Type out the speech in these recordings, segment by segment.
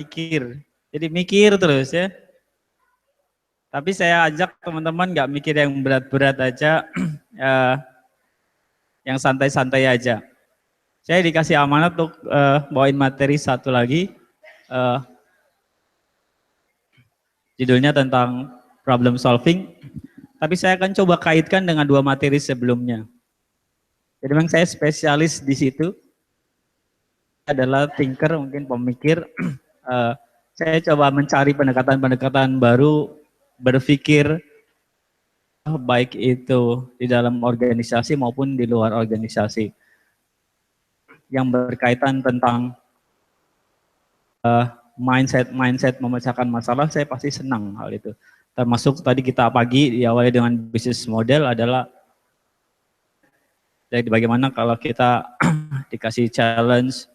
mikir. Jadi mikir terus ya. Tapi saya ajak teman-teman nggak mikir yang berat-berat aja, yang santai-santai aja. Saya dikasih amanat untuk bawain materi satu lagi, judulnya tentang problem solving. Tapi saya akan coba kaitkan dengan dua materi sebelumnya. Jadi memang saya spesialis di situ, adalah thinker, mungkin pemikir. Saya coba mencari pendekatan-pendekatan baru, berpikir baik itu di dalam organisasi maupun di luar organisasi yang berkaitan tentang mindset memecahkan masalah. Saya pasti senang hal itu. Termasuk tadi kita pagi diawali dengan bisnis model adalah jadi bagaimana kalau kita dikasih challenge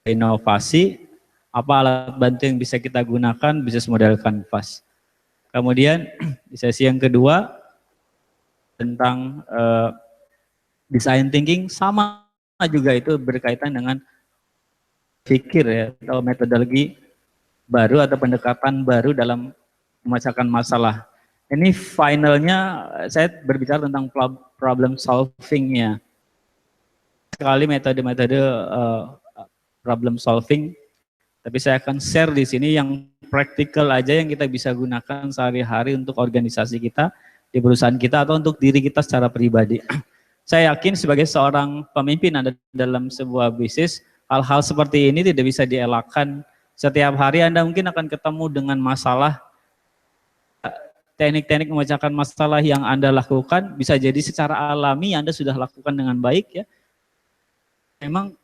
inovasi, apa alat bantu yang bisa kita gunakan, bisnis model Canvas. Kemudian di sesi yang kedua tentang design thinking, sama juga itu berkaitan dengan pikir ya, atau metodologi baru atau pendekatan baru dalam memecahkan masalah. Ini finalnya saya berbicara tentang problem solvingnya. Sekali metode-metode problem solving, tapi saya akan share di sini yang praktikal aja yang kita bisa gunakan sehari-hari untuk organisasi kita, di perusahaan kita, atau untuk diri kita secara pribadi. Saya yakin sebagai seorang pemimpin Anda dalam sebuah bisnis, hal-hal seperti ini tidak bisa dielakkan. Setiap hari Anda mungkin akan ketemu dengan masalah, teknik-teknik memecahkan masalah yang Anda lakukan, bisa jadi secara alami Anda sudah lakukan dengan baik ya. Memang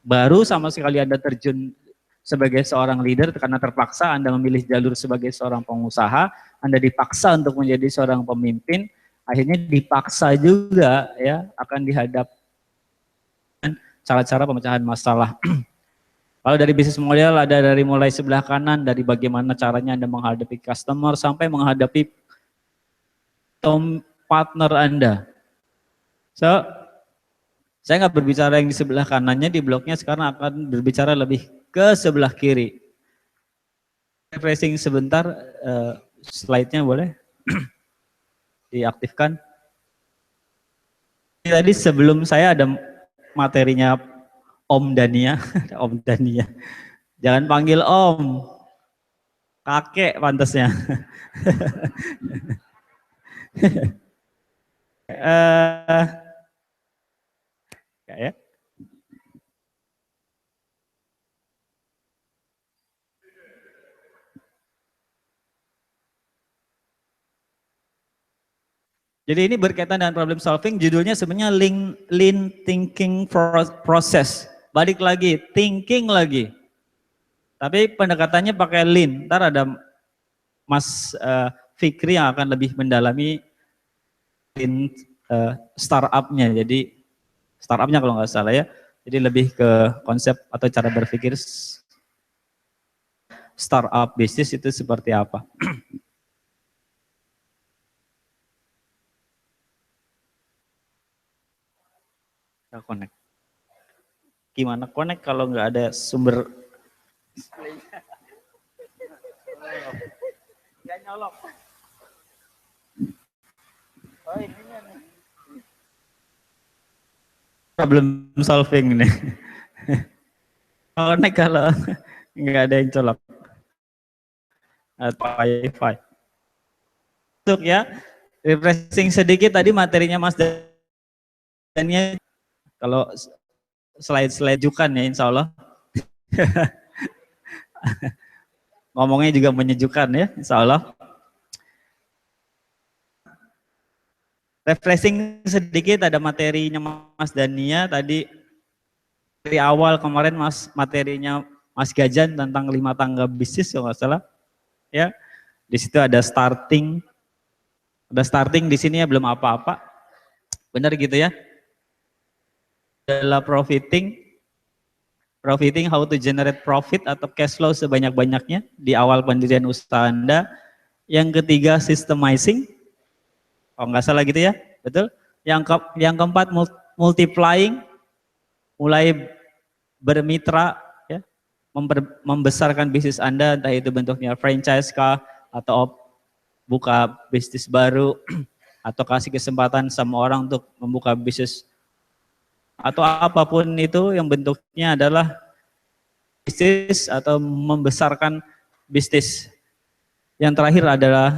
baru sama sekali Anda terjun sebagai seorang leader karena terpaksa Anda memilih jalur sebagai seorang pengusaha, Anda dipaksa untuk menjadi seorang pemimpin, akhirnya dipaksa juga ya akan dihadapkan cara-cara pemecahan masalah. Kalau dari bisnis model ada dari mulai sebelah kanan, dari bagaimana caranya Anda menghadapi customer sampai menghadapi partner Anda. So, saya nggak berbicara yang di sebelah kanannya, di blognya sekarang akan berbicara lebih ke sebelah kiri. Refreshing sebentar, slide-nya boleh diaktifkan. Tadi sebelum saya ada materinya Om Dania, Om Dania. Jangan panggil Om, kakek pantasnya. Ya. Jadi ini berkaitan dengan problem solving, judulnya sebenarnya lean thinking process. Balik lagi, thinking lagi. Tapi pendekatannya pakai lean. Ntar ada Mas Fikri yang akan lebih mendalami lean startup-nya. Jadi startup-nya kalau nggak salah ya. Jadi lebih ke konsep atau cara berpikir startup bisnis itu seperti apa. Connect. Gimana connect kalau nggak ada sumber? Nggak nyolok. Oh, ininya nih. Problem solving nih. Connect kalau nggak ada yang colok. Atau Wi-Fi. Untuk ya, refreshing sedikit tadi materinya Mas Dania. Kalau slide-slide jukan ya insya Allah. Ngomongnya juga menyejukkan ya insya Allah. Refreshing sedikit ada materinya Mas Dania tadi. Dari awal kemarin materinya Mas Gajan tentang 5 tangga bisnis kalau nggak salah. Ya, di situ ada starting. Ada starting di sini ya belum apa-apa. Benar gitu ya. Adalah profiting how to generate profit atau cash flow sebanyak-banyaknya di awal pendirian usaha Anda. Yang ketiga systemizing, oh nggak salah gitu ya, betul. Yang keempat multiplying, mulai bermitra, ya, membesarkan bisnis Anda, entah itu bentuknya franchise kah, atau buka bisnis baru, atau kasih kesempatan sama orang untuk membuka bisnis, atau apapun itu yang bentuknya adalah bisnis atau membesarkan bisnis. Yang terakhir adalah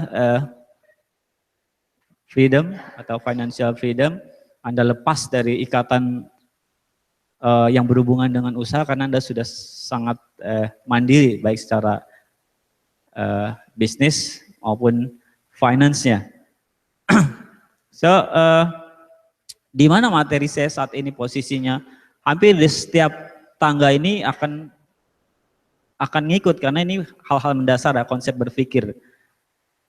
freedom atau financial freedom. Anda lepas dari ikatan yang berhubungan dengan usaha karena Anda sudah sangat mandiri baik secara bisnis maupun finance-nya. So, di mana materi saya saat ini posisinya? Hampir di setiap tangga ini akan ngikut karena ini hal-hal mendasar ya, konsep berpikir.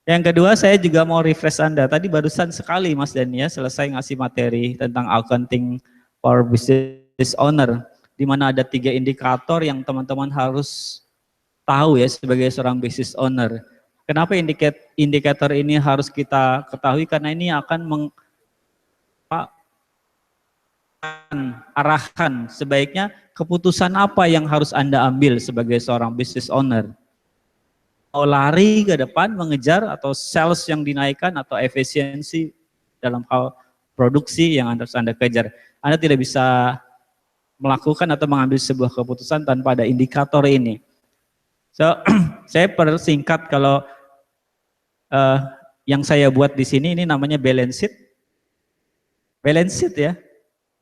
Yang kedua, saya juga mau refresh Anda. Tadi barusan sekali Mas Dania selesai ngasih materi tentang accounting for business owner, di mana ada 3 indikator yang teman-teman harus tahu ya sebagai seorang business owner. Kenapa indikator ini harus kita ketahui? Karena ini akan arahan sebaiknya keputusan apa yang harus Anda ambil sebagai seorang business owner. Mau lari ke depan mengejar atau sales yang dinaikkan atau efisiensi dalam hal produksi yang harus Anda kejar. Anda tidak bisa melakukan atau mengambil sebuah keputusan tanpa ada indikator ini. So, saya persingkat kalau yang saya buat di sini ini namanya balance sheet. Balance sheet ya,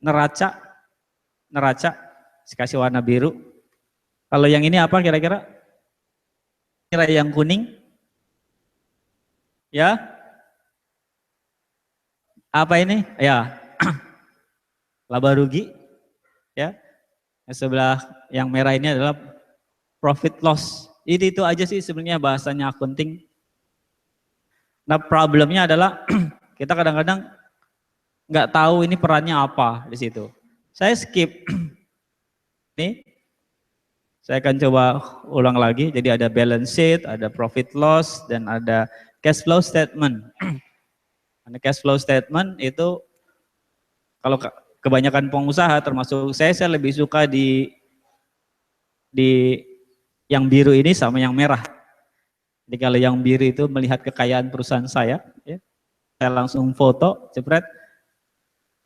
neraca, dikasih warna biru. Kalau yang ini apa kira-kira? Yang kuning, ya, apa ini? Ya, laba rugi, ya. Yang sebelah yang merah ini adalah profit loss. Itu aja sih sebenarnya bahasanya accounting. Nah problemnya adalah kita kadang-kadang nggak tahu ini perannya apa di situ. Saya skip. Nih, saya akan coba ulang lagi. Jadi ada balance sheet, ada profit loss, dan ada cash flow statement. Ada cash flow statement itu kalau kebanyakan pengusaha termasuk saya lebih suka di yang biru ini sama yang merah. Jadi kalau yang biru itu melihat kekayaan perusahaan saya, ya, saya langsung foto, jepret.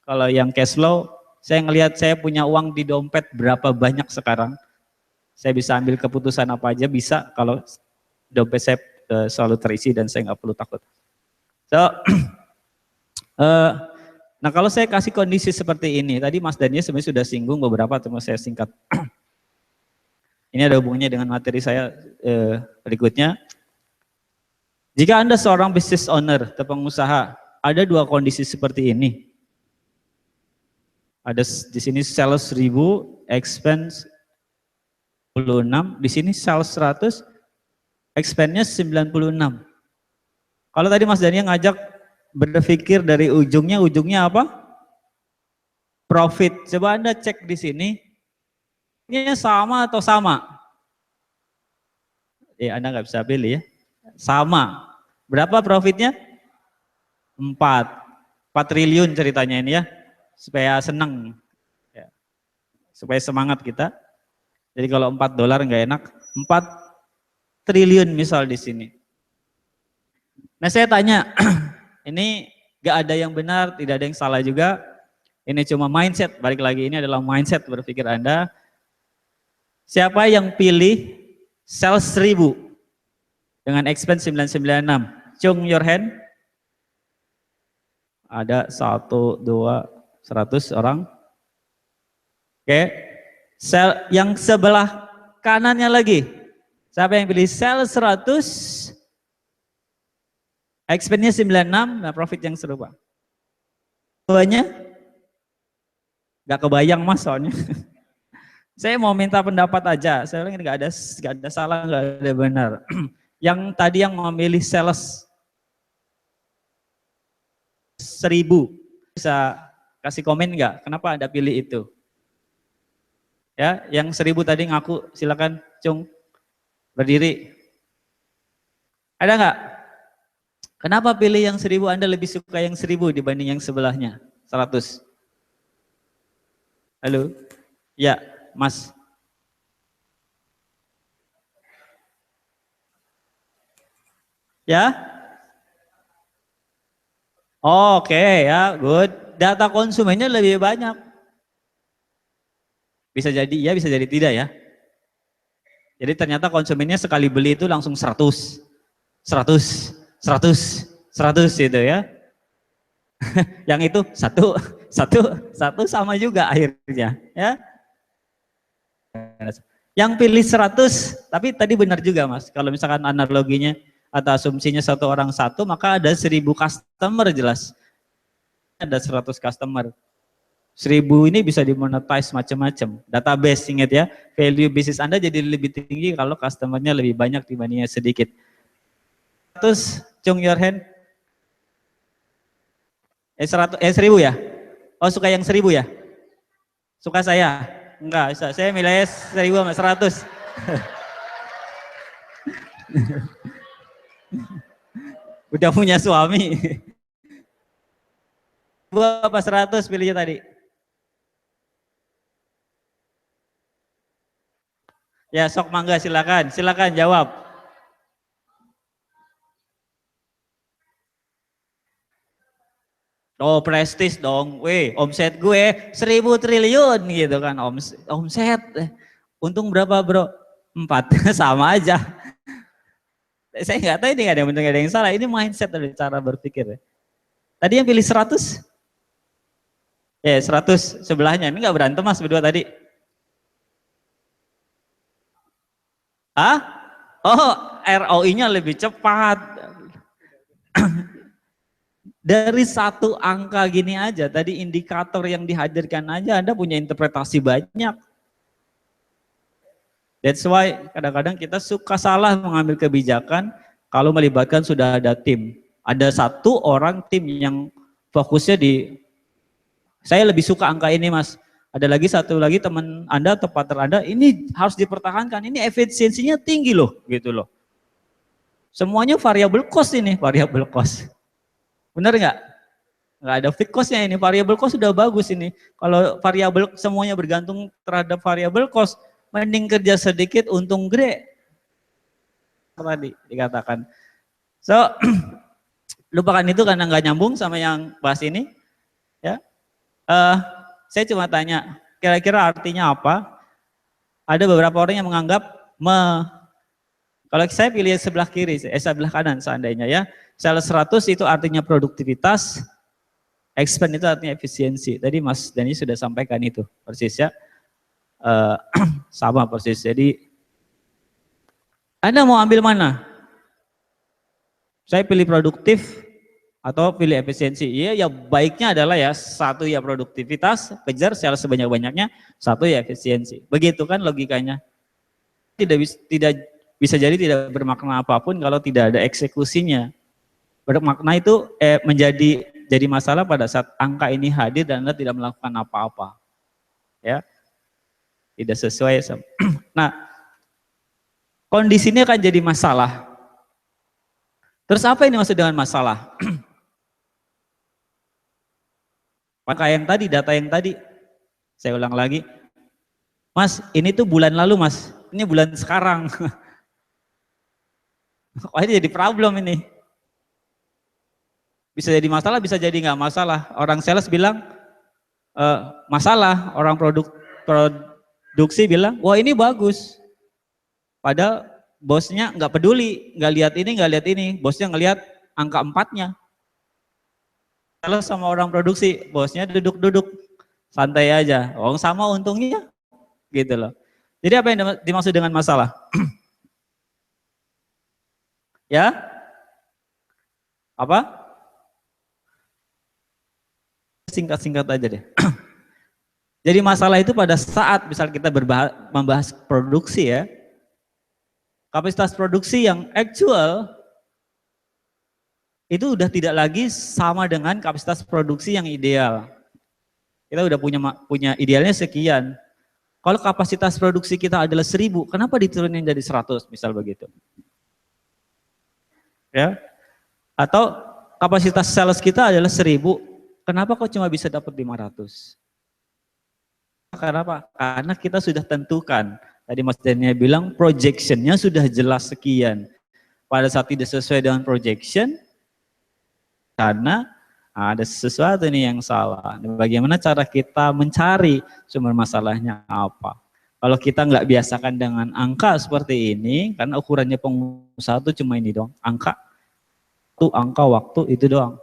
Kalau yang cash flow, saya ngelihat saya punya uang di dompet berapa banyak sekarang. Saya bisa ambil keputusan apa aja bisa kalau dompet saya selalu terisi dan saya nggak perlu takut. So, nah kalau saya kasih kondisi seperti ini, tadi Mas Dania sebenarnya sudah singgung beberapa, cuma saya singkat. Ini ada hubungannya dengan materi saya berikutnya. Jika Anda seorang business owner atau pengusaha, ada 2 kondisi seperti ini. Ada di sini sales 1000, expense 96, di sini sales 100, expense-nya 96. Kalau tadi Mas Dania ngajak berpikir dari ujungnya apa? Profit. Coba Anda cek di sini, ini sama atau sama? Anda nggak bisa pilih ya. Sama. Berapa profitnya? 4 triliun ceritanya ini ya. Supaya senang. Ya. Supaya semangat kita. Jadi kalau $4 nggak enak. 4 triliun misal di sini. Nah saya tanya, ini nggak ada yang benar, tidak ada yang salah juga. Ini cuma mindset, balik lagi ini adalah mindset berpikir Anda. Siapa yang pilih sales 1000 dengan expense 996? Cung your hand. Ada 1, 2, 100 orang. Oke. Yang sebelah kanannya lagi. Siapa yang pilih sales 100? Expense-nya 96, nah profit yang serupa. Keduanya nggak kebayang Mas soalnya. Saya mau minta pendapat aja. Saya bilang nggak ada salah, nggak ada benar. Yang tadi yang memilih sales 1000 bisa kasih komen nggak? Kenapa Anda pilih itu? Ya, yang 1000 tadi ngaku, silakan Cung berdiri. Ada nggak? Kenapa pilih yang 1000? Anda lebih suka yang 1000 dibanding yang sebelahnya 100? Halo, ya Mas. Ya? Oke ya, good. Data konsumennya lebih banyak. Bisa jadi iya, bisa jadi tidak ya. Jadi ternyata konsumennya sekali beli itu langsung 100, 100, 100, 100 gitu ya. Yang itu satu, satu, satu sama juga akhirnya ya. Yang pilih 100, tapi tadi benar juga Mas, kalau misalkan analoginya atau asumsinya satu orang satu, maka ada 1000 customer jelas. Ada 100 customer. 1000 ini bisa dimonetize macam-macam. Database, ingat ya, value bisnis Anda jadi lebih tinggi kalau customernya lebih banyak dibandingnya sedikit. Terus, Chung your hand. 1000 ya? Oh suka yang 1000 ya? Suka saya? Enggak, saya milih 1000 sama 100. Udah punya suami. 2 apa 100 pilihnya tadi? Ya sok mangga silakan, silakan jawab. Oh prestis dong, weh omset gue 1000 triliun gitu kan, omset. Untung berapa bro? 4, sama aja. Saya nggak tahu ini nggak ada yang benar nggak ada yang salah, ini mindset dari cara berpikir. Tadi yang pilih 100? Ya 100 sebelahnya, ini nggak berantem mas berdua tadi? Hah? Oh ROI-nya lebih cepat. Dari satu angka gini aja, tadi indikator yang dihadirkan aja Anda punya interpretasi banyak. That's why kadang-kadang kita suka salah mengambil kebijakan kalau melibatkan sudah ada tim. Ada satu orang tim yang fokusnya di, saya lebih suka angka ini mas. Ada lagi satu lagi teman Anda atau partner Anda, ini harus dipertahankan, ini efisiensinya tinggi loh, gitu loh. Semuanya variable cost ini, variable cost. Benar nggak? Nggak ada fixed cost-nya ini, variable cost sudah bagus ini. Kalau variable semuanya bergantung terhadap variable cost, mending kerja sedikit untung gede. Tadi dikatakan. So, lupakan itu karena nggak nyambung sama yang bahas ini. Ya, saya cuma tanya, kira-kira artinya apa? Ada beberapa orang yang menganggap, kalau saya pilih sebelah kiri, sebelah kanan seandainya ya, sales 100 itu artinya produktivitas, expand itu artinya efisiensi. Tadi Mas Dani sudah sampaikan itu persis ya, sama persis. Jadi Anda mau ambil mana? Saya pilih produktif atau pilih efisiensi. Iya, ya baiknya adalah ya satu ya produktivitas, kejar sales sebanyak-banyaknya, satu ya efisiensi. Begitu kan logikanya. Tidak bisa jadi tidak bermakna apapun kalau tidak ada eksekusinya. Bermakna itu jadi masalah pada saat angka ini hadir dan Anda tidak melakukan apa-apa. Ya. Tidak sesuai. Nah, kondisinya akan jadi masalah. Terus apa ini maksud dengan masalah? Maka yang tadi, data yang tadi, saya ulang lagi. Mas, ini tuh bulan lalu mas, ini bulan sekarang. Kok ini jadi problem ini? Bisa jadi masalah, bisa jadi nggak masalah. Orang sales bilang, masalah. Orang produksi bilang, wah ini bagus. Padahal bosnya nggak peduli, nggak lihat ini, nggak lihat ini. Bosnya ngelihat angka 4-nya. Sales sama orang produksi, bosnya duduk-duduk, santai aja. Oh sama untungnya, gitu loh. Jadi apa yang dimaksud dengan masalah? Ya? Apa? Singkat-singkat aja deh. Jadi masalah itu pada saat misal kita membahas produksi ya, kapasitas produksi yang actual itu udah tidak lagi sama dengan kapasitas produksi yang ideal. Kita udah punya idealnya sekian. Kalau kapasitas produksi kita adalah 1000, kenapa diturunin jadi 100 misal begitu? Ya. Atau kapasitas sales kita adalah 1000, kenapa kok cuma bisa dapat 500? Karena apa? Karena kita sudah tentukan. Tadi Mas Daniel bilang projectionnya sudah jelas sekian. pada saat tidak sesuai dengan projection, karena ada sesuatu nih yang salah. Bagaimana cara kita mencari sumber masalahnya apa? Kalau kita nggak biasakan dengan angka seperti ini, karena ukurannya pengusaha itu cuma ini dong, angka waktu itu doang,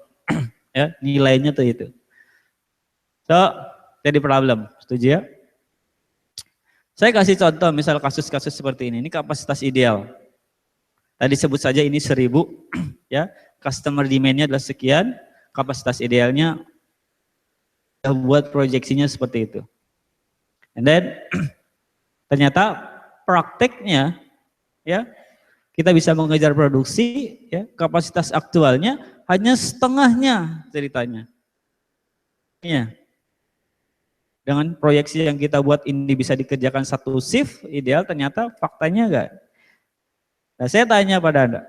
ya nilainya tuh itu. So jadi problem, setuju ya? Saya kasih contoh, misal kasus-kasus seperti ini kapasitas ideal. Tadi sebut saja ini 1000, ya, customer demand-nya adalah sekian, kapasitas idealnya buat proyeksinya seperti itu. And then ternyata prakteknya, ya, kita bisa mengejar produksi, ya, kapasitas aktualnya hanya setengahnya ceritanya. Ya. Dengan proyeksi yang kita buat ini bisa dikerjakan satu shift ideal, ternyata faktanya enggak. Nah, saya tanya pada Anda,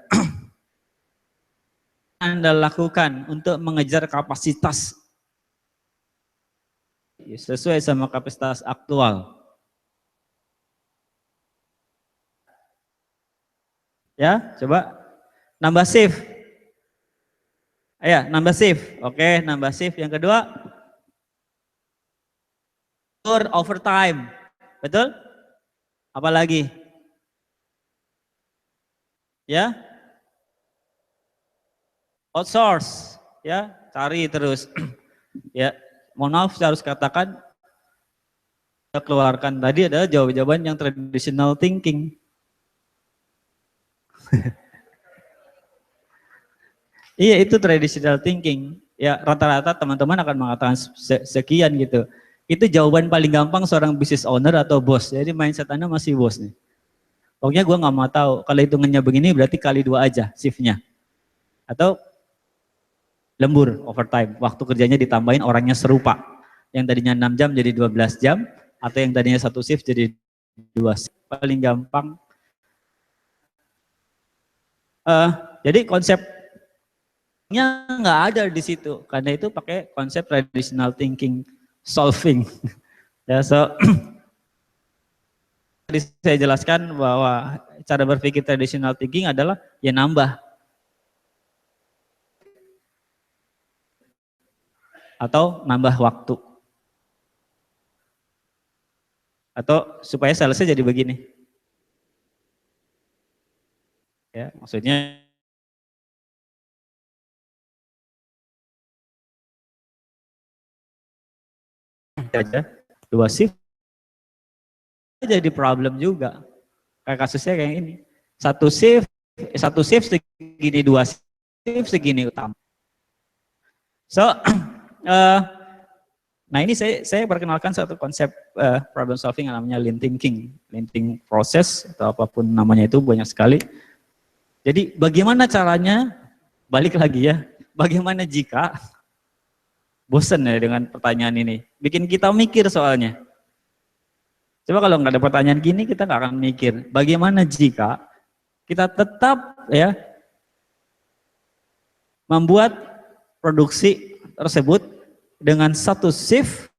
Anda lakukan untuk mengejar kapasitas sesuai sama kapasitas aktual. Ya, coba nambah shift. Ayo, nambah shift. Oke, nambah shift. Yang kedua, overtime. Betul? Apalagi? Ya? Outsource. Ya, cari terus. Ya, mohon maaf saya harus katakan, saya keluarkan tadi adalah jawaban-jawaban yang traditional thinking. Iya, itu traditional thinking. Ya, rata-rata teman-teman akan mengatakan sekian gitu. Itu jawaban paling gampang seorang business owner atau bos. Jadi mindset Anda masih bos nih. Pokoknya gue nggak mau tahu. Kalau hitungannya begini berarti kali 2 aja shiftnya. Atau lembur overtime. Waktu kerjanya ditambahin orangnya serupa. Yang tadinya 6 jam jadi 12 jam. Atau yang tadinya 1 shift jadi 2 shift. Paling gampang. Jadi konsepnya nggak ada di situ. Karena itu pakai konsep traditional thinking solving. Ya, so tadi saya jelaskan bahwa cara berpikir traditional thinking adalah ya nambah. Atau nambah waktu. Atau supaya salesnya jadi begini. Ya, maksudnya aja 2 shift jadi problem juga. Kayak kasusnya kayak ini. Satu shift segini, 2 shift segini utama. So nah ini saya perkenalkan satu konsep problem solving yang namanya lean thinking. Lean thinking process atau apapun namanya itu banyak sekali. Jadi bagaimana caranya, balik lagi ya, bagaimana jika, bosen ya dengan pertanyaan ini, bikin kita mikir soalnya. Coba kalau nggak ada pertanyaan gini kita nggak akan mikir, bagaimana jika kita tetap ya membuat produksi tersebut dengan satu shift,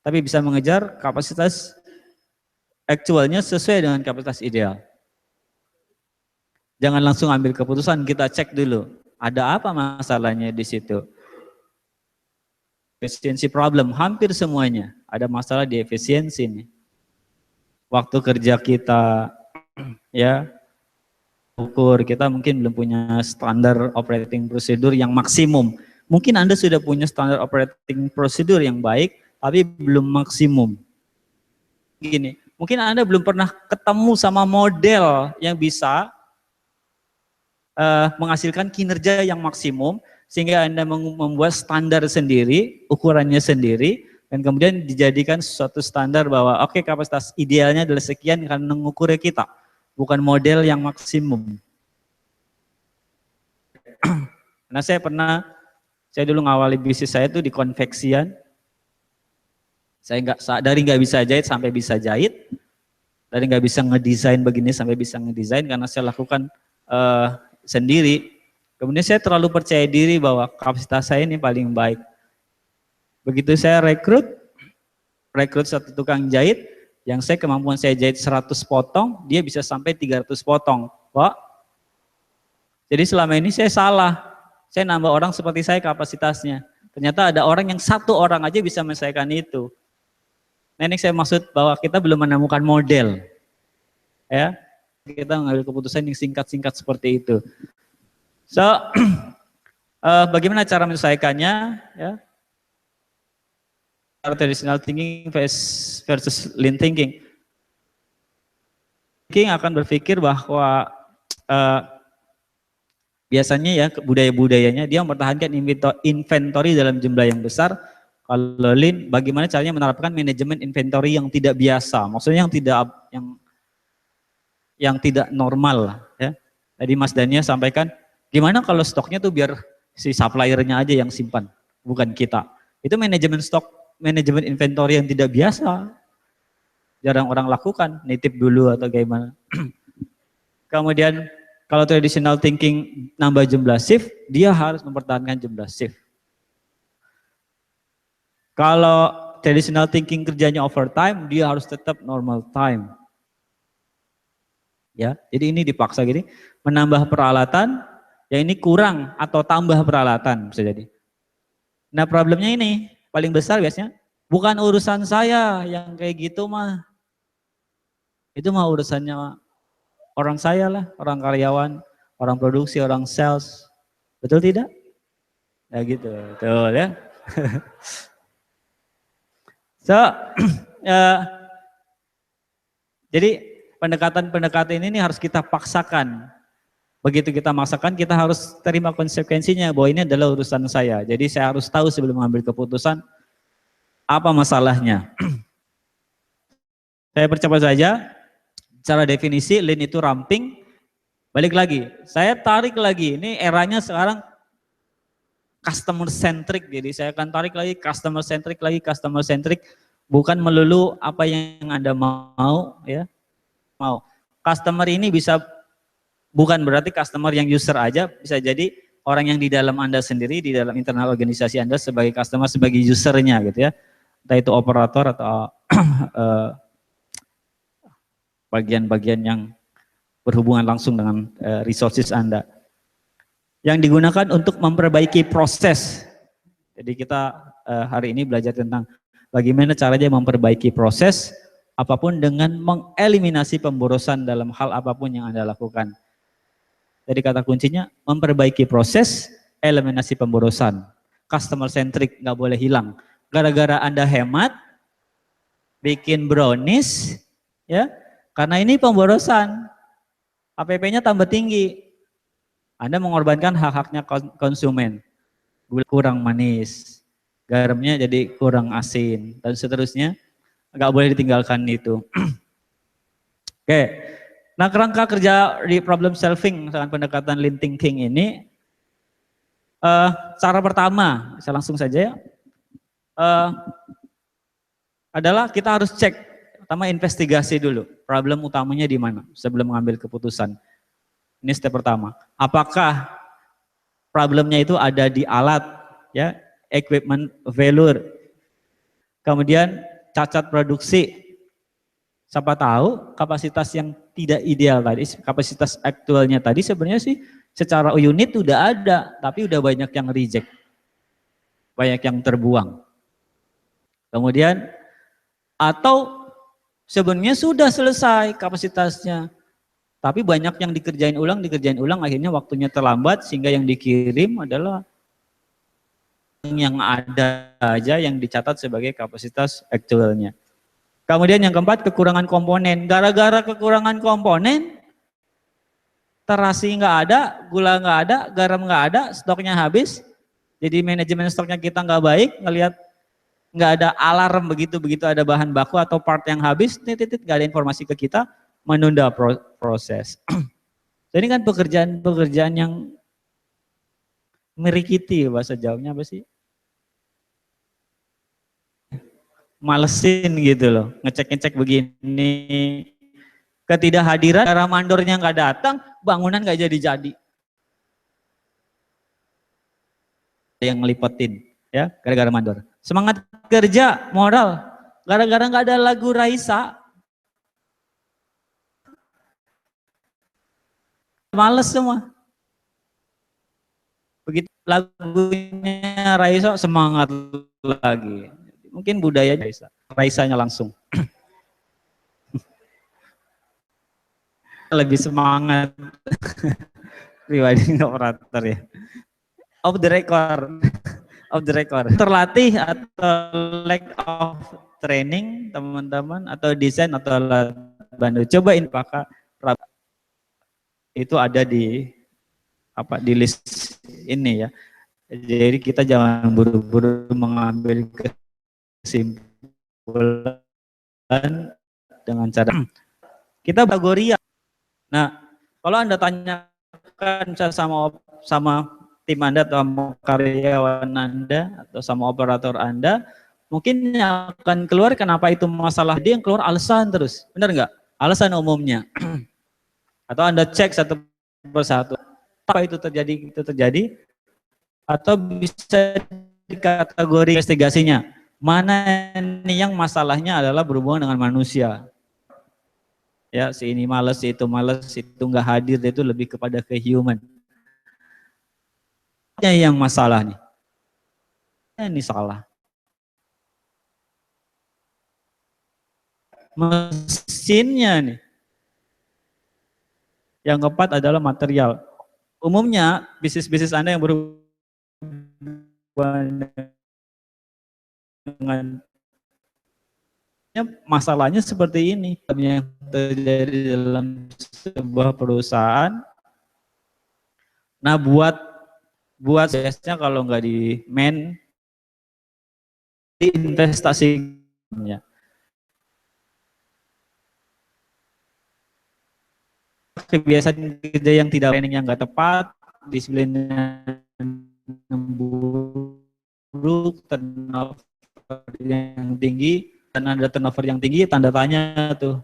tapi bisa mengejar kapasitas aktualnya sesuai dengan kapasitas ideal. Jangan langsung ambil keputusan, kita cek dulu. Ada apa masalahnya di situ? Efisiensi problem, hampir semuanya. Ada masalah di efisiensi nih. Waktu kerja kita, ya, ukur, kita mungkin belum punya standar operating procedure yang maksimum. Mungkin Anda sudah punya standar operating procedure yang baik, tapi belum maksimum. Gini, mungkin Anda belum pernah ketemu sama model yang bisa menghasilkan kinerja yang maksimum, sehingga Anda membuat standar sendiri, ukurannya sendiri, dan kemudian dijadikan suatu standar bahwa oke, kapasitas idealnya adalah sekian karena mengukurnya kita, bukan model yang maksimum. Karena saya dulu ngawali bisnis saya itu di konveksian, saya dari nggak bisa jahit sampai bisa jahit, dari nggak bisa ngedesain begini sampai bisa ngedesain karena saya lakukan sendiri. Kemudian saya terlalu percaya diri bahwa kapasitas saya ini paling baik. Begitu saya rekrut satu tukang jahit, yang kemampuan saya jahit 100 potong, dia bisa sampai 300 potong. Pak, Jadi selama ini saya salah, saya nambah orang seperti saya kapasitasnya. Ternyata ada orang yang satu orang aja bisa menyelesaikan itu. Nah ini saya maksud bahwa kita belum menemukan model. Ya, kita mengambil keputusan yang singkat-singkat seperti itu. So, bagaimana cara menyelesaikannya? Ya, traditional thinking versus lean thinking. Thinking akan berpikir bahwa biasanya ya budaya-budayanya dia mempertahankan inventory dalam jumlah yang besar. Kalau lean, bagaimana caranya menerapkan manajemen inventory yang tidak biasa, maksudnya yang tidak normal, ya. Tadi Mas Dania sampaikan, gimana kalau stoknya tuh biar si suppliernya aja yang simpan, bukan kita. Itu manajemen stok, manajemen inventory yang tidak biasa, jarang orang lakukan, nitip dulu atau gimana. Kemudian kalau traditional thinking nambah jumlah shift, dia harus mempertahankan jumlah shift. Kalau traditional thinking kerjanya overtime, dia harus tetap normal time. Ya, jadi ini dipaksa gini, menambah peralatan, ya ini kurang atau tambah peralatan bisa jadi. Nah problemnya ini paling besar biasanya, bukan urusan saya yang kayak gitu mah. Itu mah urusannya orang saya lah, orang karyawan, orang produksi, orang sales. Betul tidak? Ya gitu, betul ya. So, jadi pendekatan-pendekatan ini harus kita paksakan. Begitu kita maksakan, kita harus terima konsekuensinya bahwa ini adalah urusan saya. Jadi saya harus tahu sebelum mengambil keputusan apa masalahnya. Saya percepat saja. Secara definisi, lean itu ramping. Balik lagi, saya tarik lagi. Ini eranya sekarang customer centric, jadi saya akan tarik lagi customer centric, bukan melulu apa yang Anda mau, ya. Mau. Customer ini bisa bukan berarti customer yang user aja, bisa jadi orang yang di dalam Anda sendiri, di dalam internal organisasi Anda sebagai customer, sebagai usernya gitu ya. Entah itu operator atau bagian-bagian yang berhubungan langsung dengan resources Anda. Yang digunakan untuk memperbaiki proses. Jadi kita hari ini belajar tentang bagaimana caranya memperbaiki proses apapun dengan mengeliminasi pemborosan dalam hal apapun yang Anda lakukan. Jadi kata kuncinya memperbaiki proses, eliminasi pemborosan. Customer centric nggak boleh hilang. Gara-gara Anda hemat, bikin brownies, ya, karena ini pemborosan, APP-nya tambah tinggi. Anda mengorbankan hak-haknya konsumen, gula kurang manis, garamnya jadi kurang asin, dan seterusnya. Nggak boleh ditinggalkan itu. Oke, nah kerangka kerja di problem solving dengan pendekatan lean thinking ini, cara pertama, saya langsung saja ya, adalah kita harus cek, pertama investigasi dulu, problem utamanya di mana sebelum mengambil keputusan. Ini step pertama. Apakah problemnya itu ada di alat, ya, equipment failure, kemudian cacat produksi. Siapa tahu kapasitas yang tidak ideal tadi, kapasitas aktualnya tadi sebenarnya sih secara unit udah ada, tapi udah banyak yang reject, banyak yang terbuang. Kemudian atau sebenarnya sudah selesai kapasitasnya, tapi banyak yang dikerjain ulang, akhirnya waktunya terlambat sehingga yang dikirim adalah yang ada aja yang dicatat sebagai kapasitas aktualnya. Kemudian yang keempat, kekurangan komponen. Gara-gara kekurangan komponen, terasi nggak ada, gula nggak ada, garam nggak ada, stoknya habis. Jadi manajemen stoknya kita nggak baik, ngelihat nggak ada alarm begitu ada bahan baku atau part yang habis, titit nggak ada informasi ke kita, menunda proses. Jadi kan pekerjaan yang merikiti, bahasa Jawanya apa sih? Malesin gitu loh, ngecek-ngecek begini. Ketidakhadiran, cara mandornya nggak datang, bangunan nggak jadi-jadi. Yang ngelipetin, ya, gara-gara mandor. Semangat kerja, moral, gara-gara nggak ada lagu Raisa, males semua. lagunya Raisa semangat lagi. Mungkin budaya Raisanya langsung. Lebih semangat pribadi operator ya. Off the record. Off the record. Terlatih atau lack of training teman-teman atau desain atau alat bantu. Cobain pakai itu ada di apa di list ini ya. Jadi kita jangan buru-buru mengambil kesimpulan dengan cara kita kategori. Nah, kalau Anda tanyakan sama tim Anda atau sama karyawan Anda atau sama operator Anda, mungkin yang akan keluar kenapa itu masalah, dia yang keluar alasan terus. Benar nggak? Alasan umumnya. Atau Anda cek satu persatu. Apa itu terjadi? Atau bisa dikategori investigasinya. Mana ini yang masalahnya adalah berhubungan dengan manusia. Ya, si ini malas, si itu malas, si itu nggak hadir, itu lebih kepada ke human. Yang masalah nih. Ini salah. Mesinnya nih. Yang keempat adalah material. Umumnya bisnis-bisnis Anda yang berhubungan dengan masalahnya seperti ini yang terjadi dalam sebuah perusahaan. Nah, buat biasanya kalau nggak di investasinya. Kebiasaan kerja yang tidak training yang nggak tepat, disiplinnya buruk, turnover yang tinggi, dan ada turnover yang tinggi, tanda tanya tuh,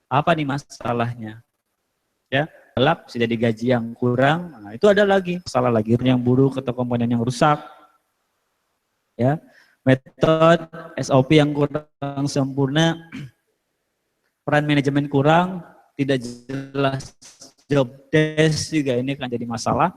apa nih masalahnya? Ya, gelap, sudah digaji yang kurang, nah, itu ada lagi masalah lagi yang buruk atau komponen yang rusak, ya, metode SOP yang kurang sempurna, peran manajemen kurang, tidak jelas job desk juga ini kan jadi masalah.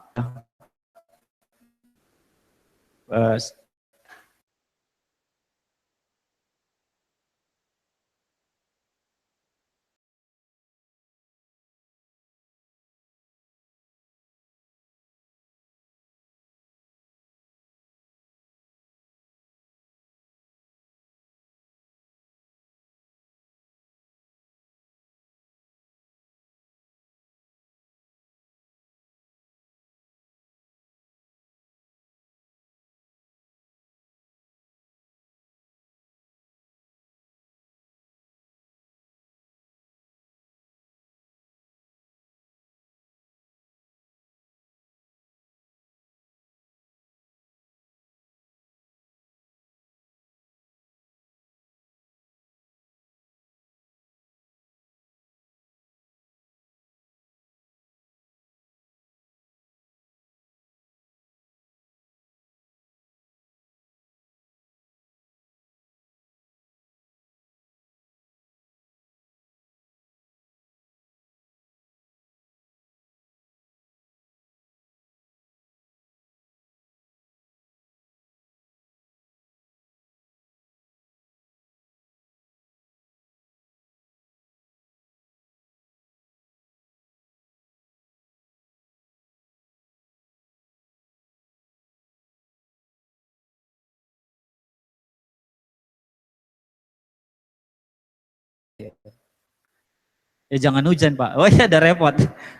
Ya jangan hujan Pak, oh ya ada repot,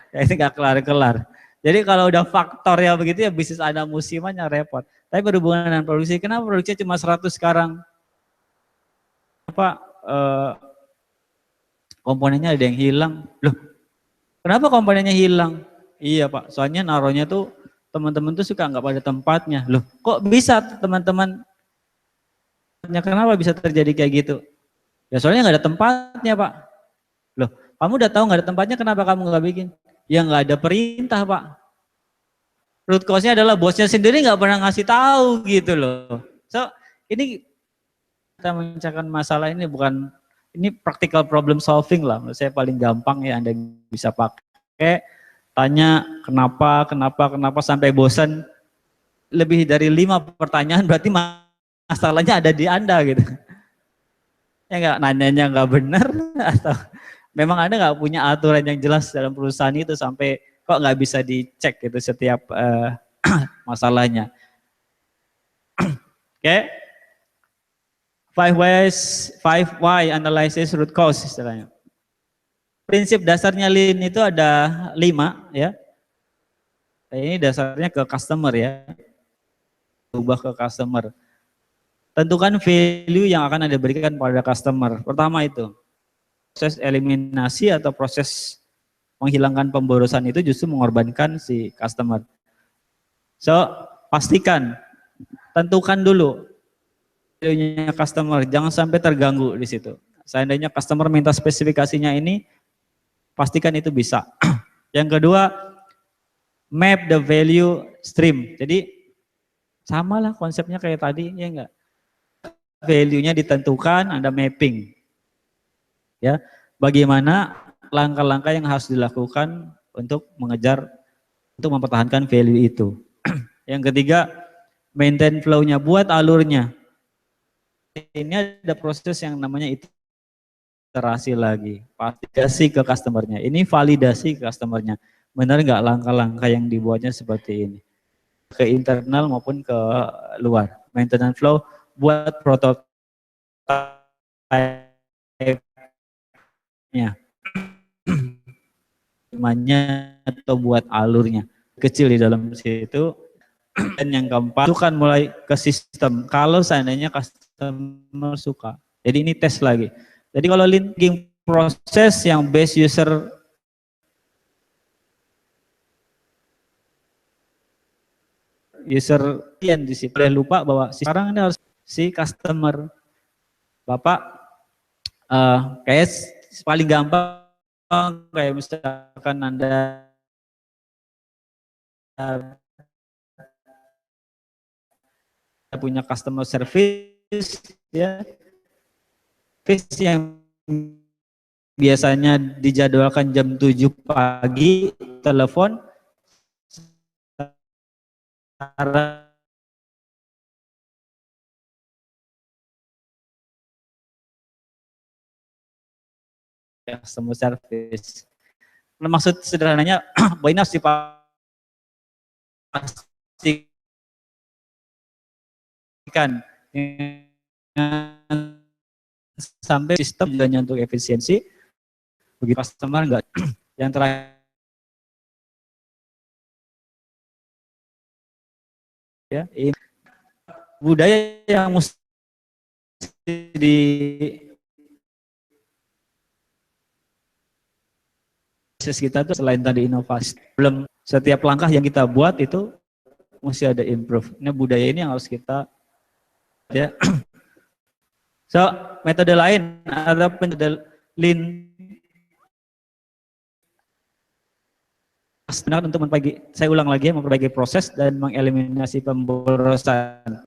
ya ini nggak kelar-kelar. Jadi kalau udah faktor ya begitu ya bisnis ada musimannya repot. Tapi berhubungan dengan produksi, kenapa produksinya cuma 100 sekarang? Apa komponennya ada yang hilang? Loh, kenapa komponennya hilang? Iya Pak, soalnya naruhnya tuh teman-teman tuh suka nggak pada tempatnya. Loh, kok bisa teman-teman? Kenapa bisa terjadi kayak gitu? Ya soalnya nggak ada tempatnya Pak. Loh, kamu udah tahu nggak ada tempatnya, kenapa kamu nggak bikin? Ya nggak ada perintah Pak. Root cause-nya adalah bosnya sendiri nggak pernah ngasih tahu gitu loh. So ini kita memecahkan masalah ini bukan, ini practical problem solving lah. Menurut saya paling gampang ya Anda bisa pakai. Tanya kenapa sampai bosan. lebih dari 5 pertanyaan, berarti masalahnya ada di Anda gitu. Ya nggak, nanyanya nggak benar, atau memang Anda nggak punya aturan yang jelas dalam perusahaan itu sampai kok nggak bisa dicek gitu setiap masalahnya. Oke, five why analysis root cause istilahnya. Prinsip dasarnya Lean itu ada 5 ya. Ini dasarnya ke customer ya. Ubah ke customer. Tentukan value yang akan Anda berikan pada customer. Pertama itu, proses eliminasi atau proses menghilangkan pemborosan itu justru mengorbankan si customer. So, pastikan, tentukan dulu value-nya customer, jangan sampai terganggu di situ. Seandainya customer minta spesifikasinya ini, pastikan itu bisa. Yang kedua, map the value stream. Jadi, samalah konsepnya kayak tadi, ya enggak? Value-nya ditentukan, Anda mapping. Ya, bagaimana langkah-langkah yang harus dilakukan untuk mengejar, untuk mempertahankan value itu. Yang ketiga, maintain flow-nya, buat alurnya. Ini ada proses yang namanya iterasi lagi, validasi ke customernya. Ini validasi ke customernya. Benar nggak langkah-langkah yang dibuatnya seperti ini? Ke internal maupun ke luar. Maintenance flow buat prototype-nya. Atau buat alurnya. Kecil di dalam situ. Dan yang keempat, itu kan mulai ke sistem. Kalau seandainya customer suka. Jadi ini tes lagi. Jadi kalau linking proses yang base user yang di situ, lupa bahwa sekarang ini harus si customer. Bapak kayak paling gampang kayak misalkan Anda punya customer service ya, service yang biasanya dijadwalkan jam 7 pagi, telepon customer service. Maksud sederhananya, bahwa ini harus dipastikan sampai sistem juga untuk efisiensi, begitu customer enggak. Yang terakhir ya, budaya yang mesti di bisnis kita tuh selain tadi inovasi, belum setiap langkah yang kita buat itu mesti ada improve. Ini budaya ini yang harus kita ya. So, metode lain ada metode lean benar untuk memperbaiki, saya ulang lagi, memperbaiki proses dan mengeliminasi pemborosan.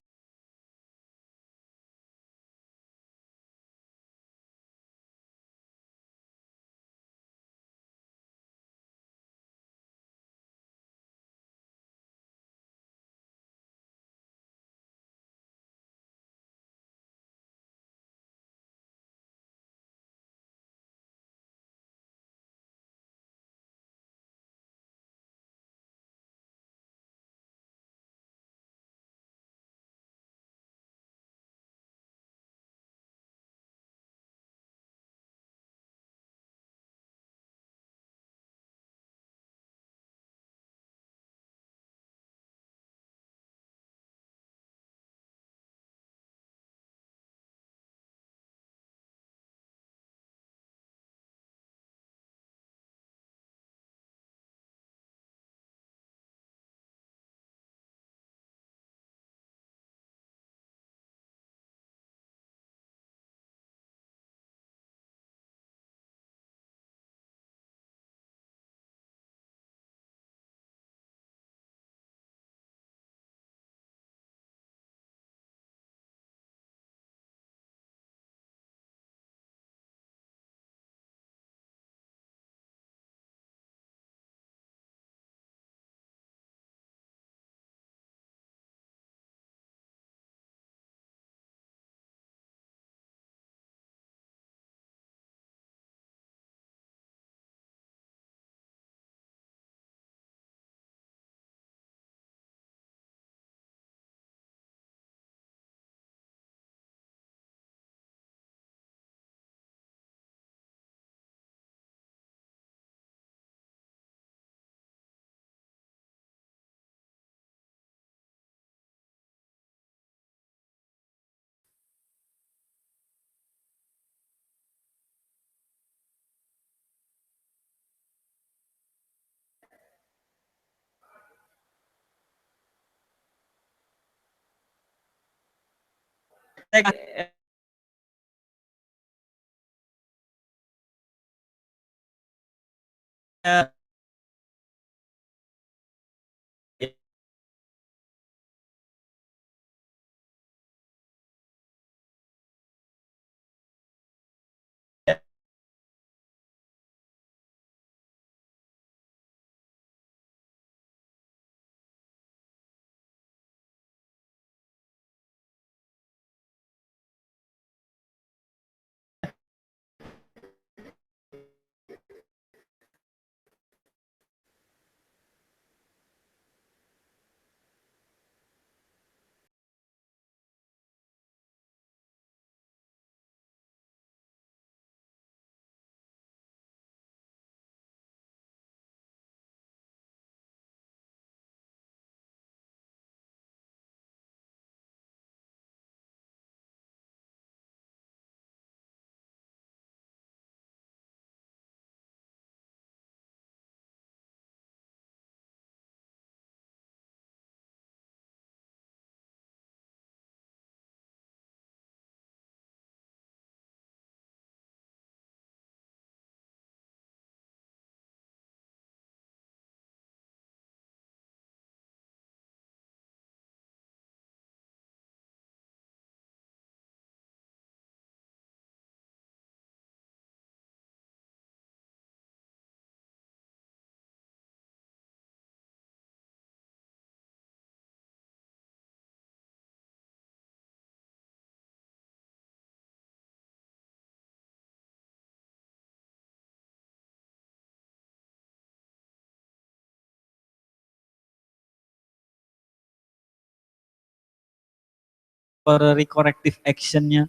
corrective actionnya,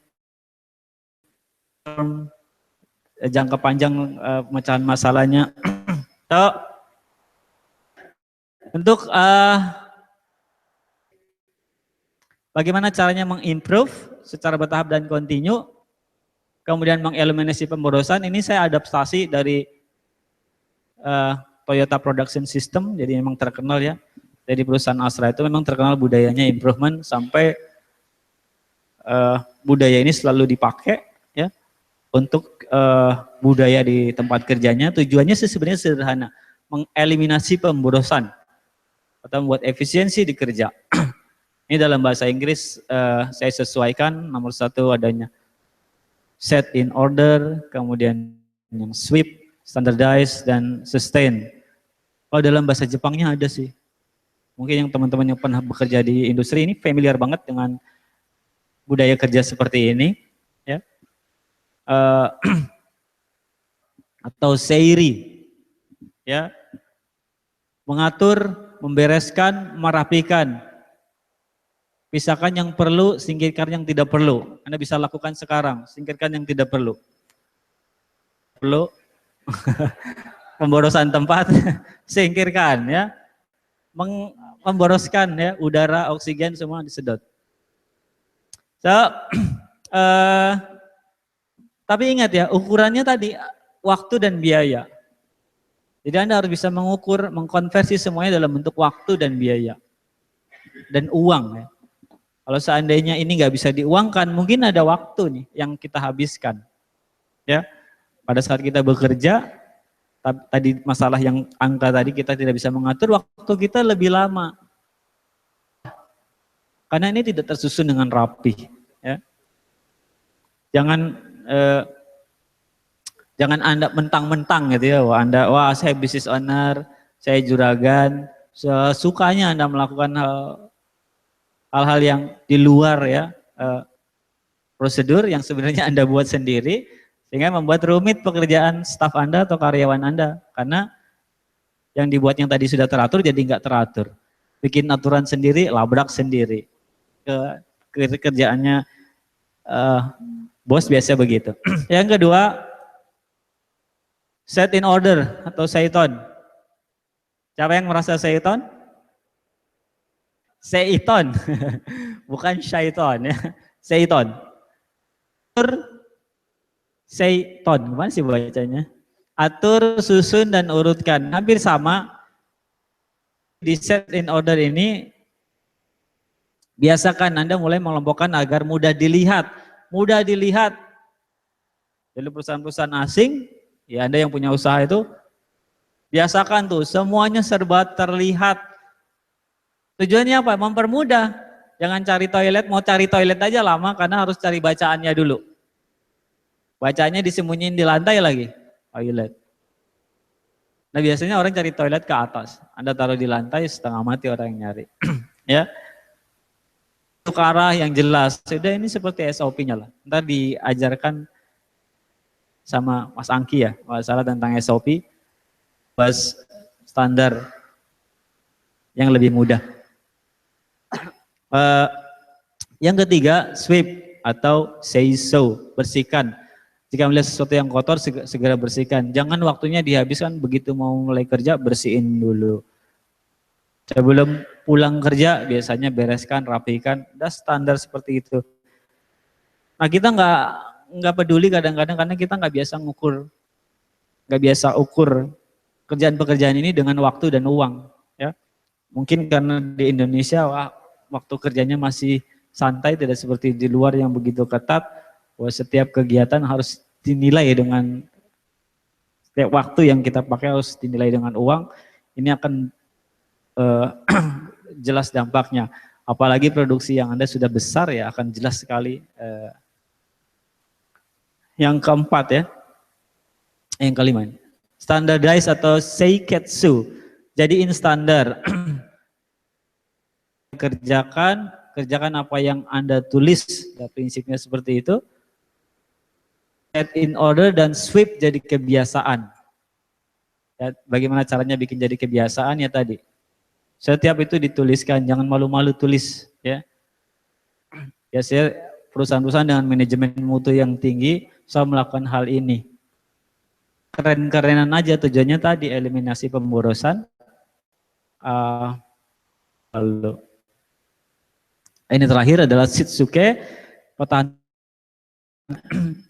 jangka panjang pemecahan masalahnya. So, untuk bagaimana caranya mengimprove secara bertahap dan kontinu, kemudian mengeliminasi pemborosan, ini saya adaptasi dari Toyota Production System, jadi memang terkenal ya. Jadi perusahaan Astra itu memang terkenal budayanya improvement, sampai budaya ini selalu dipakai ya untuk budaya di tempat kerjanya. Tujuannya sih sebenarnya sederhana, mengeliminasi pemborosan atau membuat efisiensi di kerja. Ini dalam bahasa Inggris saya sesuaikan, nomor 1 adanya set in order, kemudian yang sweep, standardize, dan sustain. Kalau dalam bahasa Jepangnya ada sih. Mungkin yang teman-teman yang pernah bekerja di industri ini familiar banget dengan budaya kerja seperti ini, ya. Atau seiri, ya, mengatur, membereskan, merapikan, pisahkan yang perlu, singkirkan yang tidak perlu. Anda bisa lakukan sekarang, singkirkan yang tidak perlu. Pemborosan tempat, singkirkan ya. Memboroskan ya, udara, oksigen semua disedot. So, tapi ingat ya, ukurannya tadi waktu dan biaya. Jadi Anda harus bisa mengukur, mengkonversi semuanya dalam bentuk waktu dan biaya. Dan uang ya. Kalau seandainya ini nggak bisa diuangkan, mungkin ada waktu nih yang kita habiskan. Ya, pada saat kita bekerja, tadi masalah yang angka tadi kita tidak bisa mengatur, waktu kita lebih lama. Karena ini tidak tersusun dengan rapi. Ya. Jangan Anda mentang-mentang gitu ya, wah saya business owner, saya juragan, sukanya Anda melakukan hal-hal yang di luar ya prosedur yang sebenarnya Anda buat sendiri, sehingga membuat rumit pekerjaan staf Anda atau karyawan Anda, karena yang dibuatnya tadi sudah teratur jadi nggak teratur, bikin aturan sendiri, labrak sendiri. Kerjaannya bos biasa begitu. Yang kedua, set in order atau seiton. Siapa yang merasa seiton? Seiton, bukan syaiton ya. Seiton. Seiton, gimana sih bacanya? Atur, susun, dan urutkan. Hampir sama. Di set in order ini Biasakan Anda mulai mengelompokkan agar mudah dilihat. Mudah dilihat. Jadi perusahaan-perusahaan asing, ya Anda yang punya usaha itu, biasakan tuh semuanya serba terlihat. Tujuannya apa? Mempermudah. Jangan cari toilet, mau cari toilet aja lama karena harus cari bacaannya dulu. Bacaannya disembunyiin di lantai lagi, toilet. Nah biasanya orang cari toilet ke atas. Anda taruh di lantai, setengah mati orang yang nyari. Ya. Untuk arah yang jelas. Sudah ini seperti SOP-nya lah. Ntar diajarkan sama Mas Angki ya, masalah tentang SOP, bahas standar yang lebih mudah. Yang ketiga, sweep atau say so, bersihkan. Jika melihat sesuatu yang kotor, segera bersihkan. Jangan waktunya dihabiskan begitu mau mulai kerja, bersihin dulu. Sebelum pulang kerja, biasanya bereskan, rapikan, udah standar seperti itu. Nah kita nggak peduli kadang-kadang karena kita nggak biasa ukur kerjaan-pekerjaan ini dengan waktu dan uang. Ya, mungkin karena di Indonesia waktu kerjanya masih santai, tidak seperti di luar yang begitu ketat. Bahwa setiap kegiatan harus dinilai dengan setiap waktu yang kita pakai harus dinilai dengan uang. Ini akan jelas dampaknya. Apalagi produksi yang Anda sudah besar ya akan jelas sekali. Yang keempat ya, yang kelima, standardize atau seiketsu. Jadiin standar. Kerjakan apa yang Anda tulis. Ya, prinsipnya seperti itu. Set in order dan sweep jadi kebiasaan. Ya, bagaimana caranya bikin jadi kebiasaan ya tadi. Setiap itu dituliskan, jangan malu-malu tulis. Ya, biasanya perusahaan-perusahaan dengan manajemen mutu yang tinggi bisa melakukan hal ini. Keren-kerenan aja tujuannya tadi, eliminasi pemborosan. Lalu ini terakhir adalah Shitsuke, pertahanan,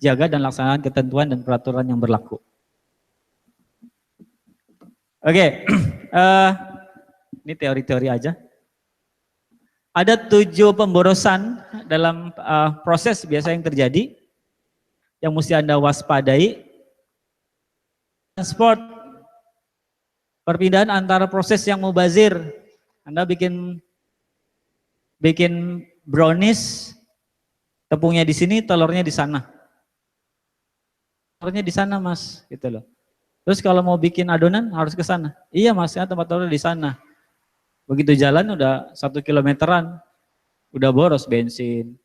jaga dan laksanakan ketentuan dan peraturan yang berlaku. Oke, ini teori-teori aja. Ada 7 pemborosan dalam proses biasa yang terjadi, yang mesti Anda waspadai. Transport, perpindahan antara proses yang mubazir. Anda bikin brownies, tepungnya di sini, telurnya di sana. Telurnya di sana mas, gitu loh. Terus kalau mau bikin adonan harus ke sana. Iya mas, ya tempat telur di sana. Begitu jalan udah 1 kilometeran, udah boros bensin.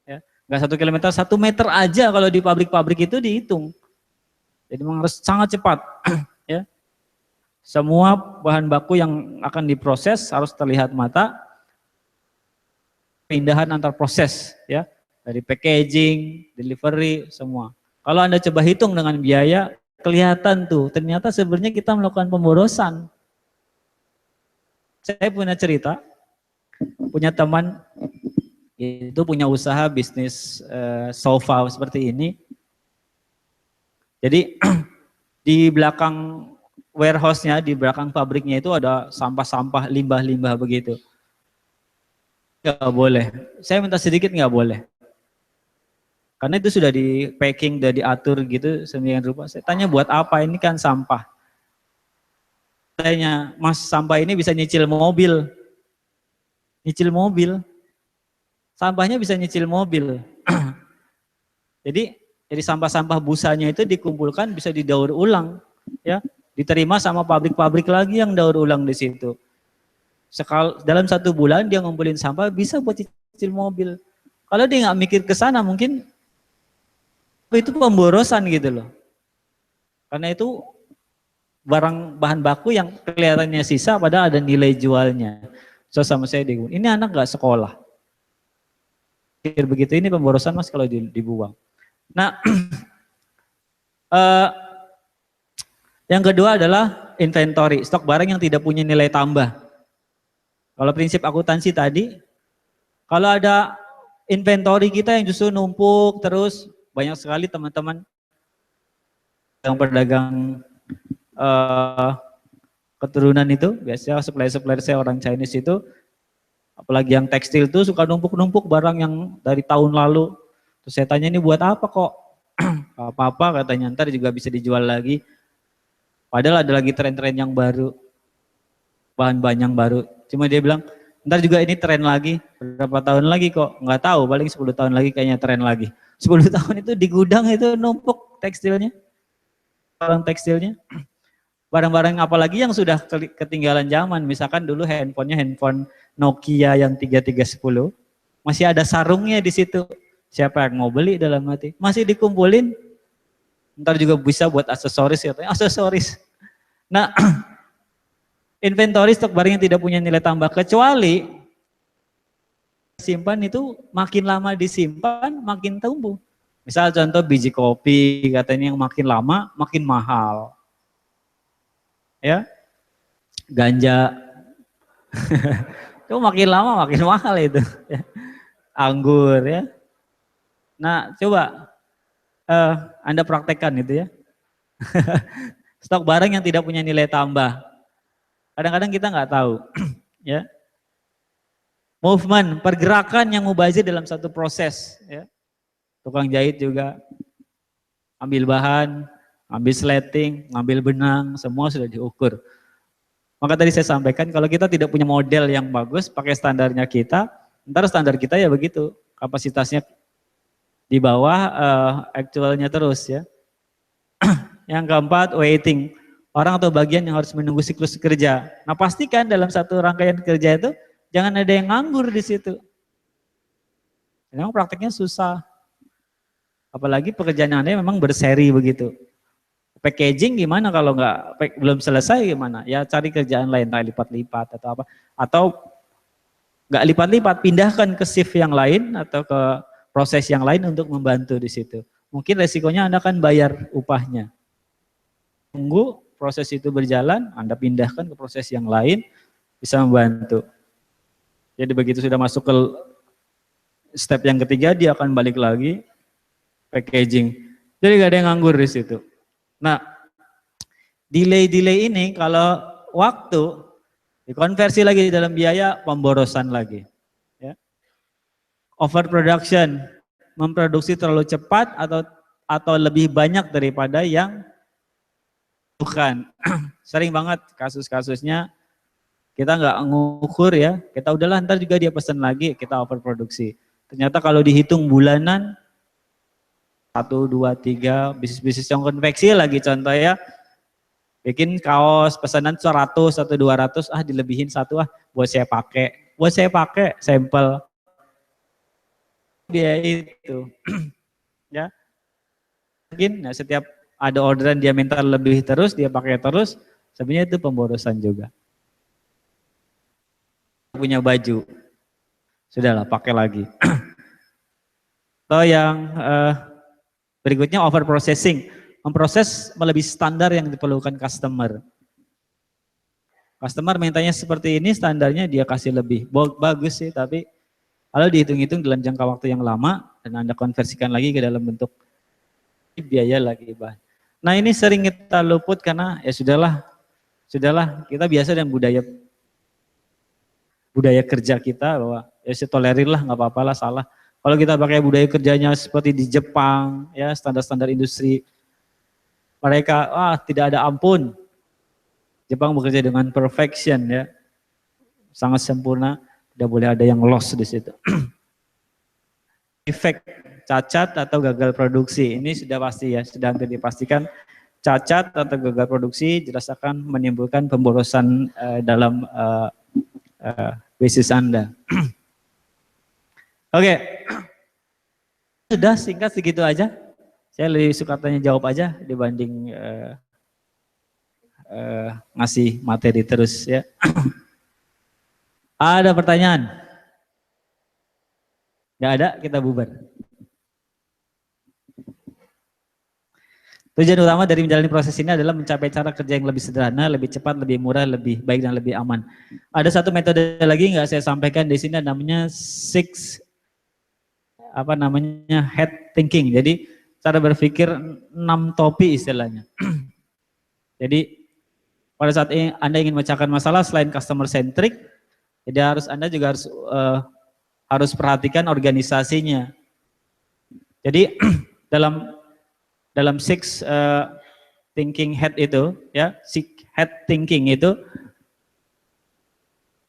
Ya, nggak 1 kilometer, 1 meter aja kalau di pabrik-pabrik itu dihitung. Jadi memang harus sangat cepat. Ya, semua bahan baku yang akan diproses harus terlihat mata. Pindahan antar proses ya, dari packaging, delivery, semua. Kalau Anda coba hitung dengan biaya, kelihatan tuh, ternyata sebenarnya kita melakukan pemborosan. Saya punya cerita, punya teman, itu punya usaha bisnis sofa seperti ini. Jadi di belakang warehouse-nya, di belakang pabriknya itu ada sampah-sampah, limbah-limbah begitu. Nggak boleh, saya minta sedikit nggak boleh. Karena itu sudah di packing, sudah diatur gitu sedemikian rupa. Saya tanya buat apa, ini kan sampah. Tanya, mas sampah ini bisa nyicil mobil. Nyicil mobil. Sampahnya bisa nyicil mobil. Jadi sampah-sampah busanya itu dikumpulkan bisa didaur ulang. Ya, diterima sama pabrik-pabrik lagi yang daur ulang di situ. Dalam 1 bulan dia ngumpulin sampah bisa buat cicil mobil. Kalau dia nggak mikir ke sana mungkin itu pemborosan gitu loh. Karena itu bahan baku yang kelihatannya sisa padahal ada nilai jualnya. So sama saya ini anak nggak sekolah. Pikir begitu, ini pemborosan mas kalau dibuang. Nah, yang kedua adalah inventory, stok barang yang tidak punya nilai tambah. Kalau prinsip akuntansi tadi, kalau ada inventory kita yang justru numpuk terus, banyak sekali teman-teman yang pedagang keturunan itu, biasanya supplier saya orang Chinese itu, Apalagi yang tekstil tuh suka numpuk-numpuk barang yang dari tahun lalu. Terus saya tanya ini buat apa kok? Apa-apa katanya, ntar juga bisa dijual lagi. Padahal ada lagi tren-tren yang baru, bahan-bahan yang baru. Cuma dia bilang, ntar juga ini tren lagi, berapa tahun lagi kok? Nggak tahu, paling 10 tahun lagi kayaknya tren lagi. 10 tahun itu di gudang itu numpuk tekstilnya, barang tekstilnya. Barang-barang apalagi yang sudah ketinggalan zaman, misalkan dulu handphone Nokia yang 3310, masih ada sarungnya di situ. Siapa yang mau beli dalam hati? Masih dikumpulin, ntar juga bisa buat aksesoris katanya, aksesoris. Nah, inventory stok barang yang tidak punya nilai tambah, kecuali simpan itu makin lama disimpan makin tumbuh. Misal contoh biji kopi, katanya yang makin lama makin mahal. Ya, ganja itu makin lama makin mahal itu. Anggur ya. Nah, coba Anda praktekkan itu ya. Stok barang yang tidak punya nilai tambah. Kadang-kadang kita nggak tahu, ya. Movement, pergerakan yang mubazir dalam satu proses, ya. Tukang jahit juga ambil bahan, ambil sleting, ngambil benang, semua sudah diukur. Maka tadi saya sampaikan kalau kita tidak punya model yang bagus, pakai standarnya kita, ntar standar kita ya begitu, kapasitasnya di bawah actualnya terus ya. Yang keempat, waiting. Orang atau bagian yang harus menunggu siklus kerja. Nah pastikan dalam satu rangkaian kerja itu jangan ada yang nganggur di situ. Memang prakteknya susah. Apalagi pekerjaan Anda memang berseri begitu. Packaging gimana kalau belum selesai gimana? Ya cari kerjaan lain, tak lipat-lipat atau apa. Atau nggak lipat-lipat, pindahkan ke shift yang lain atau ke proses yang lain untuk membantu di situ. Mungkin resikonya Anda akan bayar upahnya. Tunggu proses itu berjalan, Anda pindahkan ke proses yang lain, bisa membantu. Jadi begitu sudah masuk ke step yang ketiga, dia akan balik lagi packaging. Jadi gak ada yang nganggur di situ. Nah, delay ini kalau waktu dikonversi lagi dalam biaya, pemborosan lagi. Ya. Overproduction, memproduksi terlalu cepat atau lebih banyak daripada yang bukan. Sering banget kasus-kasusnya kita nggak ngukur ya, kita udahlah ntar juga dia pesan lagi, kita overproduksi. Ternyata kalau dihitung bulanan, 1, 2, 3, bisnis-bisnis yang konveksi lagi contoh ya, bikin kaos pesanan 100 atau 200, dilebihin satu buat saya pakai sampel. Dia itu, ya. Mungkin setiap ada orderan dia minta lebih terus, dia pakai terus, sebenarnya itu pemborosan juga. Punya baju, sudahlah pakai lagi. Atau yang berikutnya over processing, memproses melebihi standar yang diperlukan customer. Customer mintanya seperti ini, standarnya dia kasih lebih. Bagus sih, tapi kalau dihitung-hitung dalam jangka waktu yang lama dan Anda konversikan lagi ke dalam bentuk biaya lagi bahan. Nah ini sering kita luput karena ya sudahlah kita biasa dengan budaya kerja kita bahwa ya tolerir lah, nggak apa-apa lah salah. Kalau kita pakai budaya kerjanya seperti di Jepang ya, standar-standar industri mereka tidak ada ampun. Jepang bekerja dengan perfection ya, sangat sempurna, tidak boleh ada yang loss di situ. Efek cacat atau gagal produksi ini sudah pasti ya, sudah hampir dipastikan. Cacat atau gagal produksi jelas akan menimbulkan pemborosan dalam bisnis Anda. Oke. Sudah singkat segitu aja. Saya lebih suka tanya jawab aja dibanding ngasih materi terus ya. Ada pertanyaan? Nggak ada, kita bubar. Tujuan utama dari menjalani proses ini adalah mencapai cara kerja yang lebih sederhana, lebih cepat, lebih murah, lebih baik dan lebih aman. Ada satu metode lagi nggak saya sampaikan di sini, namanya head thinking. Jadi cara berpikir 6 topi istilahnya. Jadi pada saat Anda ingin memecahkan masalah, selain customer centric, Jadi Anda juga harus perhatikan organisasinya. Jadi dalam six thinking head itu, ya, six head thinking itu,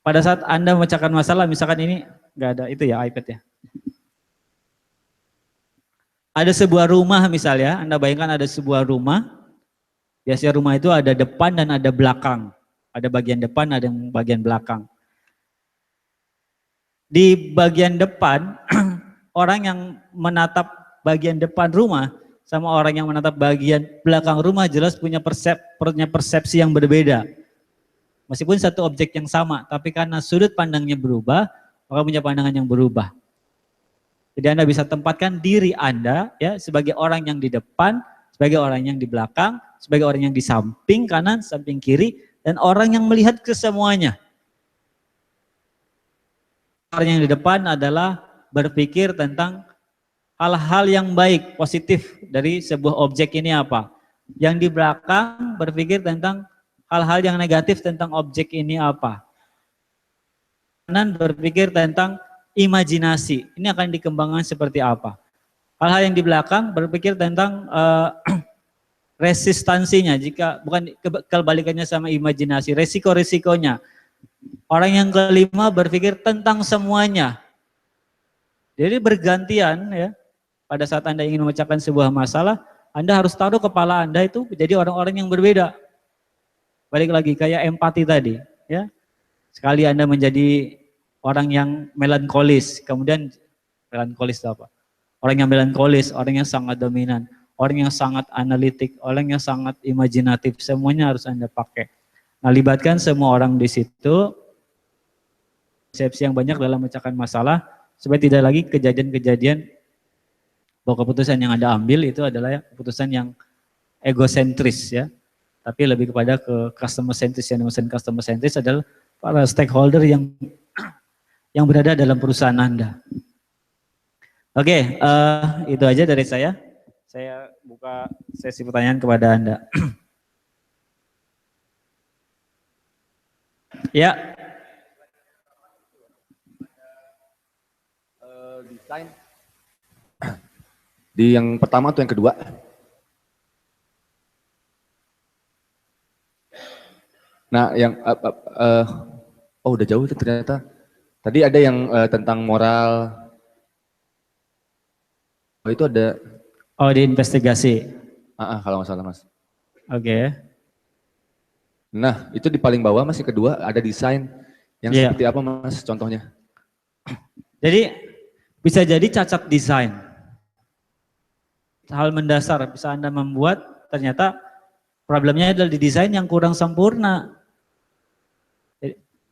pada saat Anda memecahkan masalah, misalkan ini nggak ada itu ya iPad ya. Ada sebuah rumah misalnya, Anda bayangkan ada sebuah rumah, biasanya rumah itu ada depan dan ada belakang. Ada bagian depan, ada yang bagian belakang. Di bagian depan, orang yang menatap bagian depan rumah sama orang yang menatap bagian belakang rumah jelas punya persepsi yang berbeda. Meskipun satu objek yang sama, tapi karena sudut pandangnya berubah, maka punya pandangan yang berubah. Jadi Anda bisa tempatkan diri Anda ya sebagai orang yang di depan, sebagai orang yang di belakang, sebagai orang yang di samping kanan, samping kiri, dan orang yang melihat ke semuanya. Orang yang di depan adalah berpikir tentang hal-hal yang baik, positif dari sebuah objek ini apa. Yang di belakang berpikir tentang hal-hal yang negatif tentang objek ini apa. Kanan berpikir tentang imajinasi, ini akan dikembangkan seperti apa. Hal-hal yang di belakang berpikir tentang resistansinya, jika bukan kebalikannya sama imajinasi, resiko-resikonya. Orang yang kelima berpikir tentang semuanya. Jadi bergantian ya, pada saat Anda ingin memecahkan sebuah masalah, Anda harus taruh kepala Anda itu menjadi orang-orang yang berbeda. Balik lagi kayak empati tadi, ya. Sekali Anda menjadi orang yang melankolis, kemudian melankolis itu apa? Orang yang melankolis, orang yang sangat dominan, orang yang sangat analitik, orang yang sangat imajinatif, semuanya harus Anda pakai. Nah, libatkan semua orang di situ, persepsi yang banyak dalam memecahkan masalah, supaya tidak lagi kejadian-kejadian bahwa keputusan yang Anda ambil itu adalah keputusan yang egosentris ya. Tapi lebih kepada ke customer centris. Yang dimaksud customer centris adalah para stakeholder yang berada dalam perusahaan Anda. Oke, itu aja dari saya. Saya buka sesi pertanyaan kepada Anda. Ya. Desain. Di yang pertama atau yang kedua? Nah, yang oh udah jauh itu ternyata. Tadi ada yang tentang moral. Oh itu ada. Oh di investigasi. Kalau nggak salah Mas. Oke. Nah itu di paling bawah Mas, yang kedua ada desain. Yang seperti apa Mas contohnya? Jadi bisa jadi cacat desain. Hal mendasar bisa Anda membuat ternyata problemnya adalah di desain yang kurang sempurna.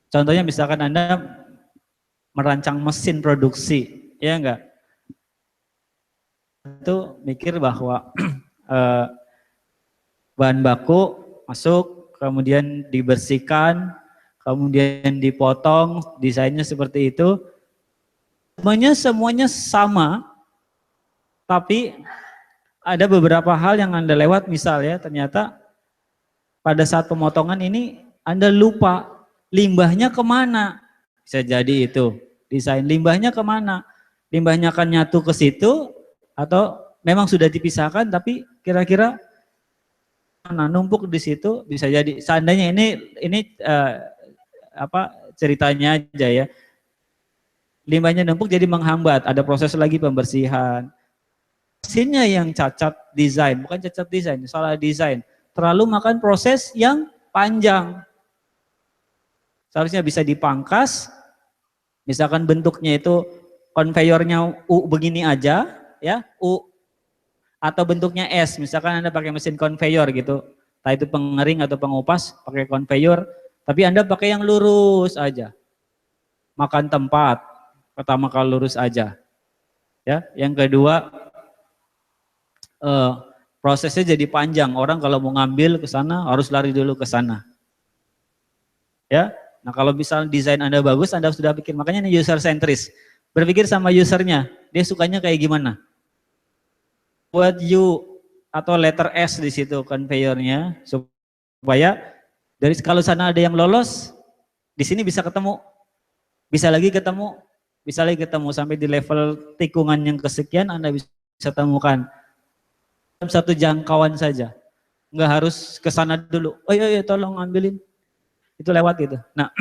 Contohnya misalkan Anda merancang mesin produksi, ya enggak? Itu mikir bahwa bahan baku masuk, kemudian dibersihkan, kemudian dipotong, desainnya seperti itu. Semuanya sama, tapi ada beberapa hal yang Anda lewat, misalnya ternyata pada saat pemotongan ini Anda lupa limbahnya kemana. Bisa jadi itu desain limbahnya kemana. Limbahnya akan nyatu ke situ atau memang sudah dipisahkan tapi kira-kira mana numpuk di situ. Bisa jadi seandainya ini ceritanya aja ya. Limbahnya numpuk jadi menghambat, ada proses lagi pembersihan. Mesinnya yang cacat desain, bukan cacat desain, salah desain. Terlalu makan proses yang panjang. Seharusnya bisa dipangkas, misalkan bentuknya itu konveyornya U begini aja, ya U, atau bentuknya S, misalkan Anda pakai mesin konveyor gitu, entah itu pengering atau pengupas, pakai konveyor, tapi Anda pakai yang lurus aja, makan tempat, pertama kali lurus aja, ya. Yang kedua, prosesnya jadi panjang, orang kalau mau ngambil ke sana harus lari dulu ke sana, ya. Nah kalau misalnya desain Anda bagus, Anda sudah pikir, makanya ini user centris. Berpikir sama usernya, dia sukanya kayak gimana. Buat U atau letter S di situ konveyornya, supaya dari kalau sana ada yang lolos, di sini bisa ketemu. bisa lagi ketemu sampai di level tikungan yang kesekian Anda bisa temukan dalam satu jangkauan saja. Nggak harus ke sana dulu. Oh iya, tolong ambilin. Itu lewat gitu. Nah,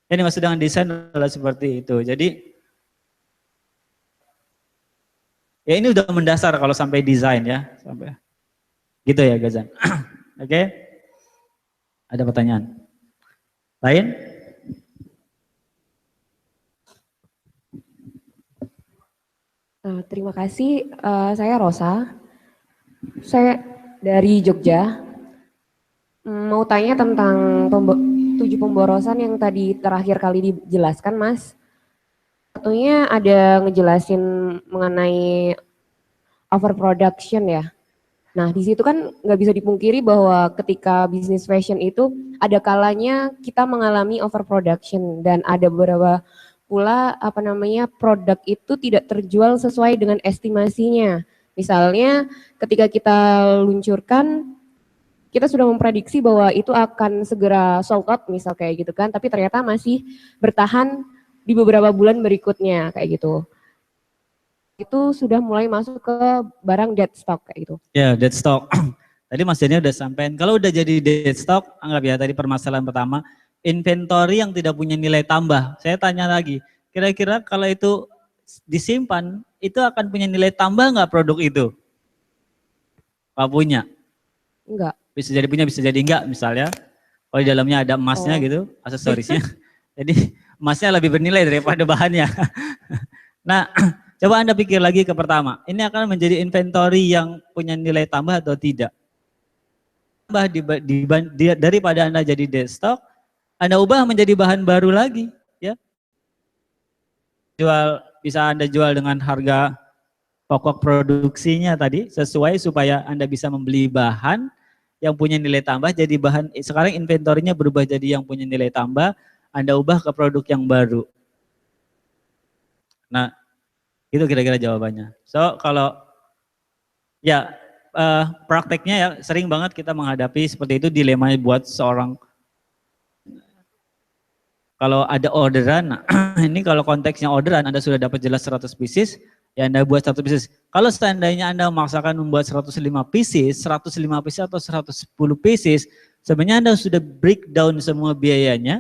ini maksud dengan desain adalah seperti itu. Jadi ya ini udah mendasar kalau sampai desain ya, sampai gitu ya Gazan. Oke? Ada pertanyaan lain? Terima kasih. Saya Rosa. Saya dari Jogja. Mau tanya tentang 7 pemborosan yang tadi terakhir kali dijelaskan, Mas. Satunya ada ngejelasin mengenai overproduction ya. Nah, di situ kan nggak bisa dipungkiri bahwa ketika bisnis fashion itu ada kalanya kita mengalami overproduction dan ada beberapa pula produk itu tidak terjual sesuai dengan estimasinya. Misalnya ketika kita luncurkan kita sudah memprediksi bahwa itu akan segera sold out misal kayak gitu kan, tapi ternyata masih bertahan di beberapa bulan berikutnya kayak gitu. Itu sudah mulai masuk ke barang dead stock kayak gitu. Ya, dead stock. Tadi Mas Denny udah sampaikan, kalau udah jadi dead stock, anggap ya tadi permasalahan pertama, inventory yang tidak punya nilai tambah. Saya tanya lagi, kira-kira kalau itu disimpan, itu akan punya nilai tambah nggak produk itu? Nggak punya? Enggak. Bisa jadi punya, bisa jadi enggak misalnya. Kalau di dalamnya ada emasnya gitu, aksesorisnya. Jadi emasnya lebih bernilai daripada bahannya. Nah, coba Anda pikir lagi ke pertama, ini akan menjadi inventory yang punya nilai tambah atau tidak? Tambah daripada Anda jadi dead stock, Anda ubah menjadi bahan baru lagi, ya. Bisa Anda jual dengan harga pokok produksinya tadi sesuai supaya Anda bisa membeli bahan yang punya nilai tambah jadi bahan. Sekarang inventorinya berubah jadi yang punya nilai tambah, Anda ubah ke produk yang baru. Nah, itu kira-kira jawabannya. So kalau ya prakteknya ya sering banget kita menghadapi seperti itu, dilema buat seorang. Kalau ada orderan, nah, ini kalau konteksnya orderan Anda sudah dapat jelas 100 pieces, ya Anda buat 100 pieces. Kalau seandainya Anda memaksakan membuat 105 pieces, 105 pieces atau 110 pieces, sebenarnya Anda sudah breakdown semua biayanya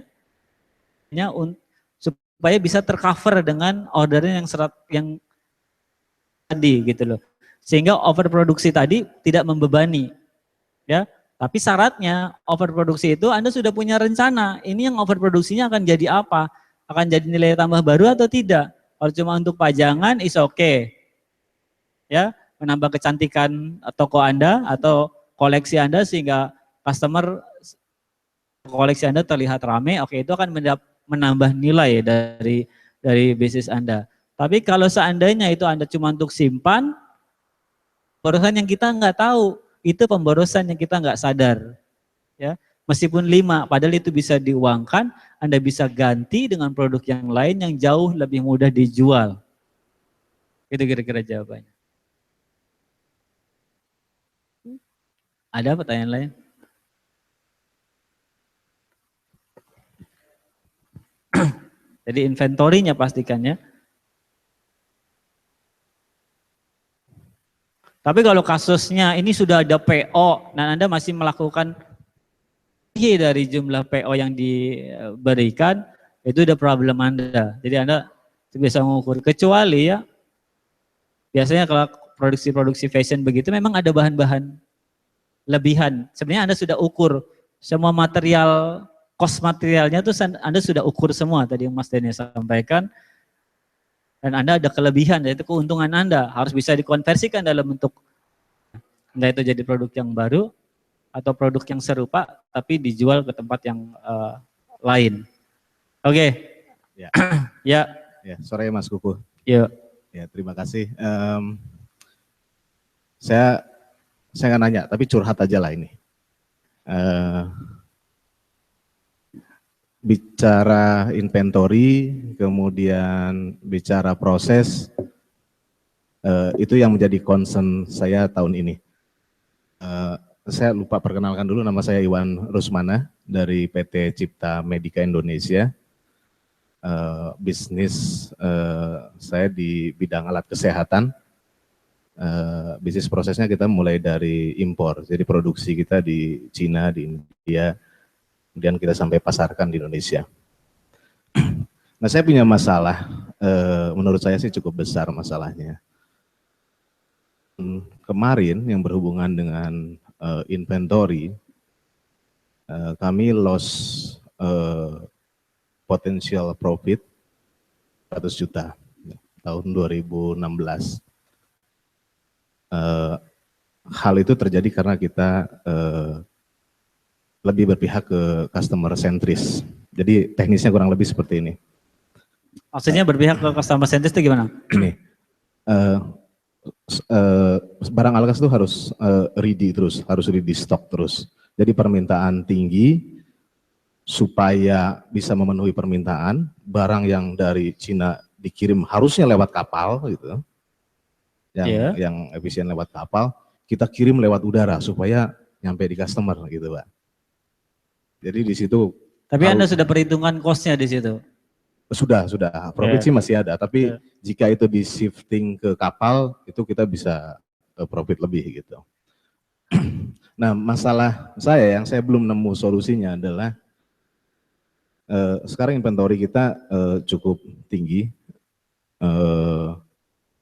supaya bisa tercover dengan orderan yang tadi gitu loh. Sehingga overproduksi tadi tidak membebani. Ya, tapi syaratnya overproduksi itu Anda sudah punya rencana. Ini yang overproduksinya akan jadi apa? Akan jadi nilai tambah baru atau tidak? Kalau cuma untuk pajangan is okay. Ya, menambah kecantikan toko Anda atau koleksi Anda sehingga customer koleksi Anda terlihat ramai, oke itu akan menambah nilai dari bisnis Anda. Tapi kalau seandainya itu Anda cuma untuk simpan, pemborosan yang kita nggak tahu, itu pemborosan yang kita nggak sadar. Ya, meskipun 5, padahal itu bisa diuangkan, Anda bisa ganti dengan produk yang lain yang jauh lebih mudah dijual. Itu kira-kira jawabannya. Ada pertanyaan lain? Jadi inventorinya pastikan ya. Tapi kalau kasusnya ini sudah ada PO dan Anda masih melakukan dari jumlah PO yang diberikan, itu udah problem Anda. Jadi Anda bisa mengukur, kecuali ya biasanya kalau produksi-produksi fashion begitu memang ada bahan-bahan lebihan. Sebenarnya Anda sudah ukur semua material, cost materialnya itu Anda sudah ukur semua tadi yang Mas Denny sampaikan. Dan Anda ada kelebihan, yaitu keuntungan Anda harus bisa dikonversikan dalam bentuk entah itu jadi produk yang baru atau produk yang serupa tapi dijual ke tempat yang lain. Oke. Ya. Ya. Ya, sore Mas Kuku. Ya. Ya, terima kasih. Saya nggak nanya, tapi curhat aja lah ini. Bicara inventory, kemudian bicara proses, itu yang menjadi concern saya tahun ini. Saya lupa perkenalkan dulu, nama saya Iwan Rusmana dari PT Cipta Medica Indonesia. bisnis saya di bidang alat kesehatan. Bisnis prosesnya kita mulai dari impor, jadi produksi kita di Cina, di India, kemudian kita sampai pasarkan di Indonesia. Nah, saya punya masalah, menurut saya sih cukup besar masalahnya. Kemarin yang berhubungan dengan inventory, kami loss potential profit 100 juta tahun 2016. Hal itu terjadi karena kita lebih berpihak ke customer centris. Jadi teknisnya kurang lebih seperti ini. Maksudnya berpihak ke customer centris itu gimana? Ini barang Alkas itu harus ready terus, harus ready stock terus. Jadi permintaan tinggi supaya bisa memenuhi permintaan, barang yang dari Cina dikirim harusnya lewat kapal gitu. Yang efisien lewat kapal, kita kirim lewat udara supaya nyampe di customer gitu, Pak. Jadi di situ. Tapi Anda sudah perhitungan cost-nya di situ? Sudah. Profit sih masih ada, tapi jika itu di shifting ke kapal, itu kita bisa profit lebih gitu. Nah, masalah saya yang saya belum nemu solusinya adalah sekarang inventory kita cukup tinggi,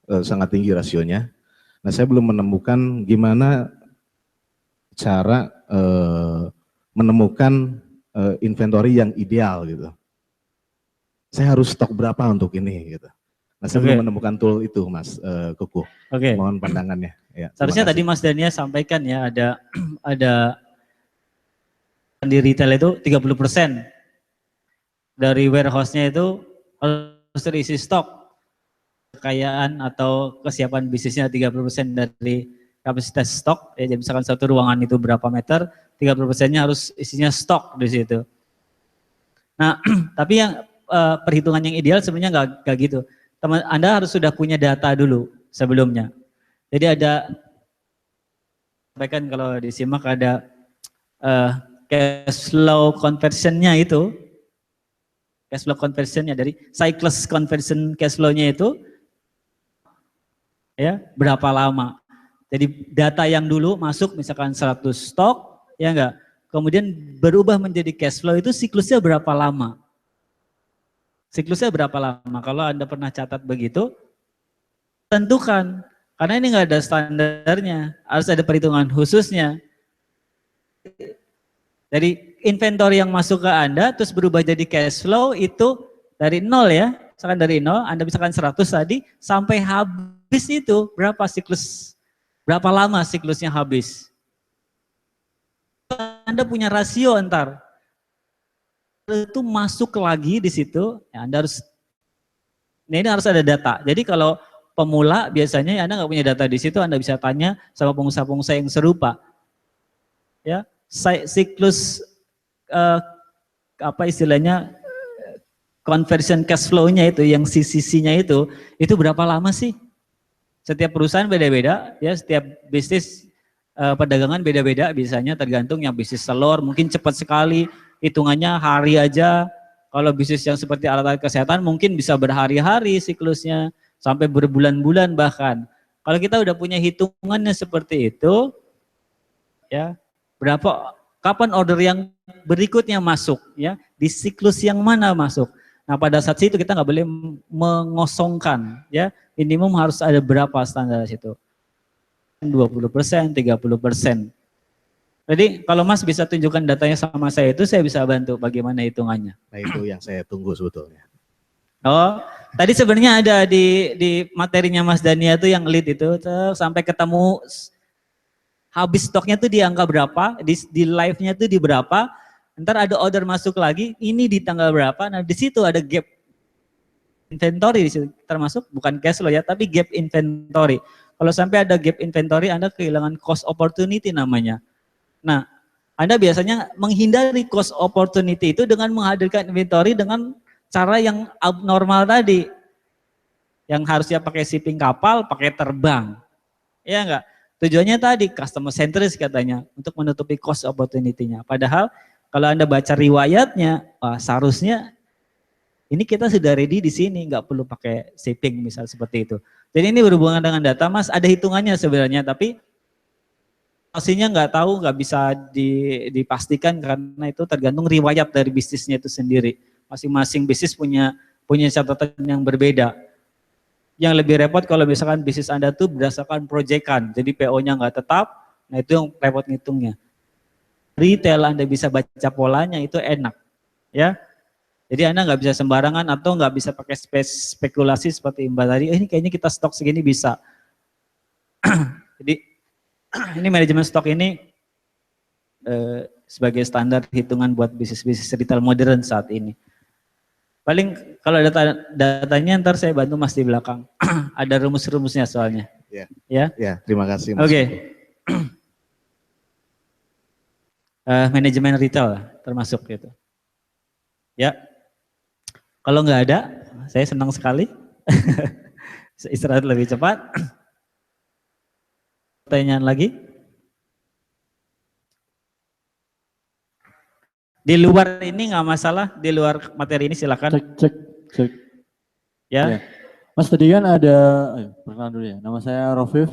sangat tinggi rasionya. Nah, saya belum menemukan gimana cara menemukan inventory yang ideal gitu. Saya harus stok berapa untuk ini gitu. Nah, saya belum menemukan tool itu, Mas Kuku. Mohon pandangannya. Ya, seharusnya tadi Mas Dania sampaikan ya, ada di retail itu 30% dari warehouse-nya itu harus terisi stok. Kekayaan atau kesiapan bisnisnya 30% dari kapasitas stok. Ya, jadi misalkan satu ruangan itu berapa meter, 30%-nya harus isinya stok di situ. Nah, tapi yang perhitungan yang ideal sebenarnya nggak gitu. Anda harus sudah punya data dulu sebelumnya. Jadi ada, sampaikan kalau disimak ada cash flow conversion-nya itu, cash flow conversion-nya dari cycles conversion cash flow-nya itu, ya berapa lama. Jadi data yang dulu masuk misalkan 100 stok, ya enggak, kemudian berubah menjadi cash flow itu siklusnya berapa lama. Siklusnya berapa lama? Kalau Anda pernah catat begitu, tentukan. Karena ini nggak ada standarnya, harus ada perhitungan khususnya. Dari inventory yang masuk ke Anda, terus berubah jadi cash flow itu dari 0 ya. Misalkan dari 0, Anda misalkan 100 tadi, sampai habis itu berapa siklus, berapa lama siklusnya habis. Anda punya rasio ntar. Itu masuk lagi di situ, ya Anda harus, ini harus ada data. Jadi kalau pemula biasanya Anda nggak punya data di situ, Anda bisa tanya sama pengusaha-pengusaha yang serupa. Ya, siklus apa istilahnya conversion cash flow-nya itu, yang CCC-nya itu berapa lama sih? Setiap perusahaan beda-beda, ya setiap bisnis perdagangan beda-beda, biasanya tergantung yang bisnis telur mungkin cepat sekali, hitungannya hari aja. Kalau bisnis yang seperti alat-alat kesehatan mungkin bisa berhari-hari siklusnya, sampai berbulan-bulan bahkan. Kalau kita udah punya hitungannya seperti itu, ya kapan order yang berikutnya masuk, ya di siklus yang mana masuk. Nah pada saat itu kita nggak boleh mengosongkan, ya minimum harus ada berapa standar situ, 20%, 30%. Jadi kalau Mas bisa tunjukkan datanya sama saya itu, saya bisa bantu bagaimana hitungannya. Nah itu yang saya tunggu sebetulnya. Oh, tadi sebenarnya ada di materinya Mas Dania itu yang lead itu, sampai ketemu habis stoknya tuh di angka berapa, di live-nya tuh di berapa, ntar ada order masuk lagi, ini di tanggal berapa, nah di situ ada gap inventory di situ, termasuk bukan cash flow ya, tapi gap inventory. Kalau sampai ada gap inventory, Anda kehilangan cost opportunity namanya. Nah, Anda biasanya menghindari cost opportunity itu dengan menghadirkan inventory dengan cara yang abnormal tadi. Yang harusnya pakai shipping kapal, pakai terbang. Ya enggak? Tujuannya tadi customer centris katanya, untuk menutupi cost opportunity-nya. Padahal kalau Anda baca riwayatnya, seharusnya Ini kita sudah ready di sini, nggak perlu pakai shipping misal seperti itu. Jadi ini berhubungan dengan data Mas, ada hitungannya sebenarnya, tapi pastinya nggak tahu, nggak bisa dipastikan karena itu tergantung riwayat dari bisnisnya itu sendiri. Masing-masing bisnis punya catatan yang berbeda. Yang lebih repot kalau misalkan bisnis Anda tuh berdasarkan proyekan, jadi PO-nya nggak tetap, nah itu yang repot ngitungnya. Retail Anda bisa baca polanya itu enak, ya. Jadi Anda nggak bisa sembarangan atau nggak bisa pakai spekulasi seperti Mbak tadi, ini kayaknya kita stok segini bisa. Jadi ini manajemen stok ini sebagai standar hitungan buat bisnis-bisnis retail modern saat ini. Paling kalau datanya ntar saya bantu Mas di belakang. Ada rumus-rumusnya soalnya. Ya. Ya, terima kasih Mas. Oke. Manajemen retail termasuk gitu. Ya. Kalau nggak ada, saya senang sekali. Istirahat lebih cepat. Pertanyaan lagi? Di luar ini nggak masalah, di luar materi ini silakan. Cek. Ya. Mas tadi kan ada, perkenalan dulu ya. Nama saya Rofif.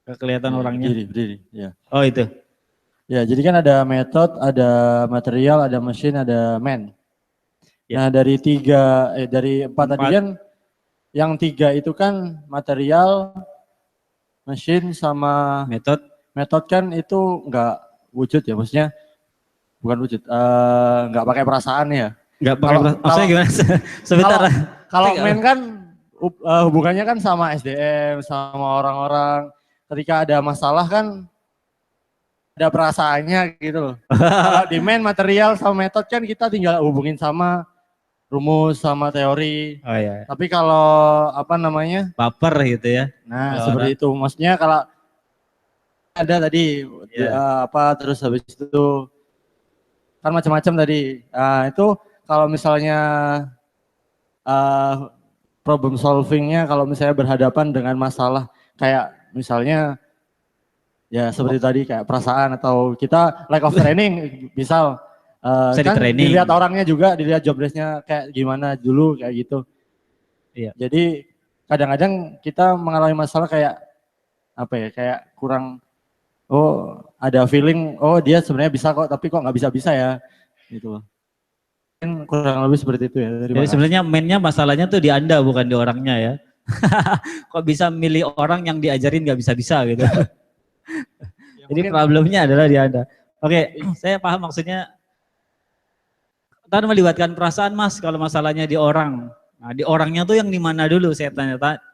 Kelihatan orangnya. Berdiri. Ya. Oh itu. Ya, jadi kan ada metode, ada material, ada mesin, ada man. Ya. Nah dari empat tadi kan, yang 3 itu kan material, mesin sama Metode kan itu nggak wujud ya, maksudnya bukan wujud, nggak pakai perasaan ya. nggak pakai maksudnya gimana? Sebentar. Kalau men kan hubungannya kan sama SDM, sama orang-orang. Ketika ada masalah kan ada perasaannya gitu loh. Kalau di men material sama metode kan kita tinggal hubungin sama rumus sama teori. Oh iya. Tapi kalau Baper gitu ya. Nah, Kalau seperti itu. Maksudnya kalau ada tadi terus habis itu kan macam-macam tadi. Nah, itu kalau misalnya problem solvingnya kalau misalnya berhadapan dengan masalah kayak misalnya ya seperti tadi kayak perasaan atau kita lack of training misal kan dilihat orangnya juga, dilihat job desk-nya kayak gimana dulu kayak gitu. Iya. Jadi kadang-kadang kita mengalami masalah kayak kayak kurang ada feeling dia sebenarnya bisa kok tapi kok nggak bisa ya gitu loh. Kurang lebih seperti itu ya. Jadi sebenarnya mainnya masalahnya tuh di Anda bukan di orangnya ya. Kok bisa milih orang yang diajarin nggak bisa-bisa gitu. Jadi problemnya adalah di Anda. Oke, saya paham maksudnya. Ntar melibatkan perasaan Mas kalau masalahnya di orang. Nah di orangnya tuh yang di mana dulu saya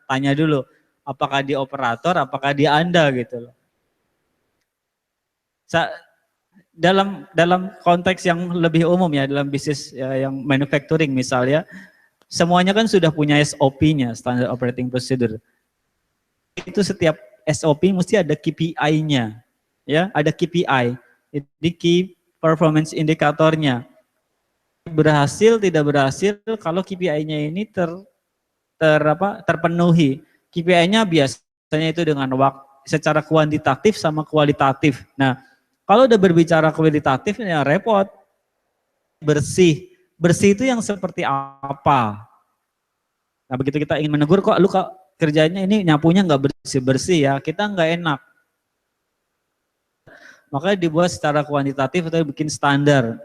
tanya dulu. Apakah di operator, apakah di Anda gitu loh. Dalam konteks yang lebih umum ya, dalam bisnis yang manufacturing misalnya, semuanya kan sudah punya SOP-nya, Standard Operating Procedure. Itu setiap SOP mesti ada KPI-nya, ya, ada KPI, jadi Key Performance Indicator-nya. Berhasil, tidak berhasil, kalau KPI-nya ini terpenuhi. KPI-nya biasanya itu dengan waktu, secara kuantitatif sama kualitatif. Nah, kalau udah berbicara kualitatif ya repot. Bersih itu yang seperti apa? Nah begitu kita ingin menegur kok lu kerjanya ini nyapunya nggak bersih ya, kita nggak enak. Makanya dibuat secara kuantitatif atau bikin standar.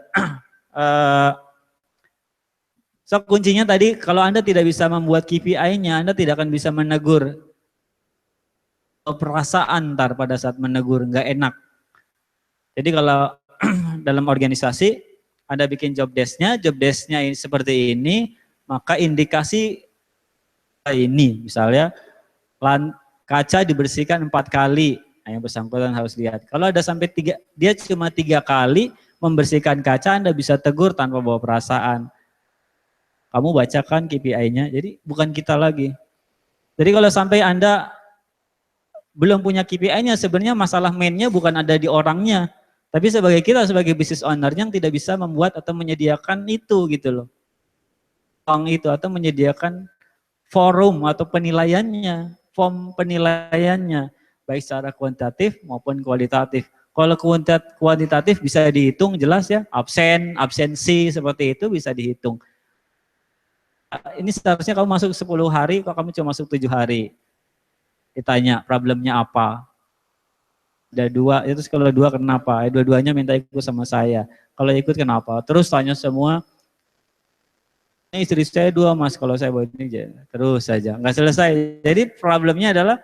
So kuncinya tadi kalau Anda tidak bisa membuat KPI-nya, Anda tidak akan bisa menegur. Perasaan ntar pada saat menegur nggak enak. Jadi kalau dalam organisasi Anda bikin job desk-nya seperti ini, maka indikasi ini misalnya kaca dibersihkan 4 kali, nah, yang bersangkutan harus lihat. Kalau ada sampai 3, dia cuma 3 kali membersihkan kaca, Anda bisa tegur tanpa bawa perasaan. Kamu bacakan KPI-nya, jadi bukan kita lagi. Jadi kalau sampai Anda belum punya KPI-nya, sebenarnya masalah main-nya bukan ada di orangnya, tapi sebagai kita, sebagai business owner yang tidak bisa membuat atau menyediakan itu gitu loh. Itu atau menyediakan forum atau penilaiannya, form penilaiannya, baik secara kuantitatif maupun kualitatif. Kalau kuantitatif bisa dihitung jelas ya, absensi seperti itu bisa dihitung. Ini seharusnya kamu masuk 10 hari, kok kamu cuma masuk 7 hari. Ditanya problemnya apa. Ada 2, itu kalau 2 kenapa? Dua-duanya minta ikut sama saya. Kalau ikut kenapa? Terus tanya semua, ini istri saya 2 mas, kalau saya buat ini aja. Terus saja, nggak selesai. Jadi problemnya adalah,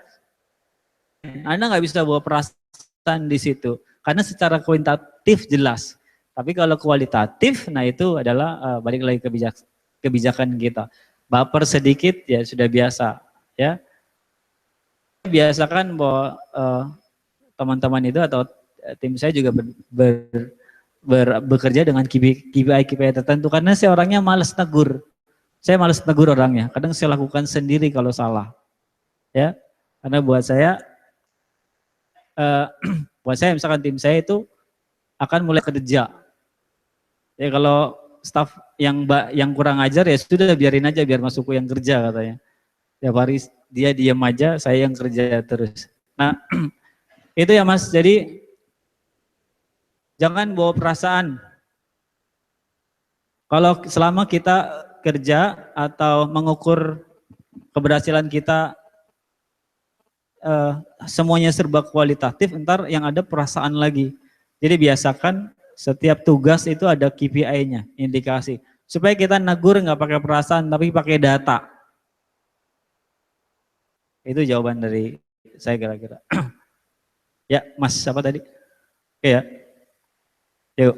Anda nggak bisa bawa perasaan di situ. Karena secara kuantitatif jelas. Tapi kalau kualitatif, nah itu adalah balik lagi kebijakan kita. Baper sedikit ya sudah biasa. Ya, biasakan bahwa teman-teman itu atau tim saya juga bekerja dengan KPI tertentu karena saya orangnya malas negur. Saya malas negur orangnya. Kadang saya lakukan sendiri kalau salah. Ya, karena buat saya misalkan tim saya itu akan mulai kerja. Ya kalau staff yang kurang ajar ya sudah biarin aja biar masuk yang kerja katanya. Tiap hari dia diam aja, saya yang kerja terus. Nah, itu ya Mas, jadi jangan bawa perasaan. Kalau selama kita kerja atau mengukur keberhasilan kita semuanya serba kualitatif, ntar yang ada perasaan lagi. Jadi biasakan setiap tugas itu ada KPI-nya, indikasi. Supaya kita negur nggak pakai perasaan, tapi pakai data. Itu jawaban dari saya kira-kira. Ya, Mas, apa tadi? Oke ya. Yuk.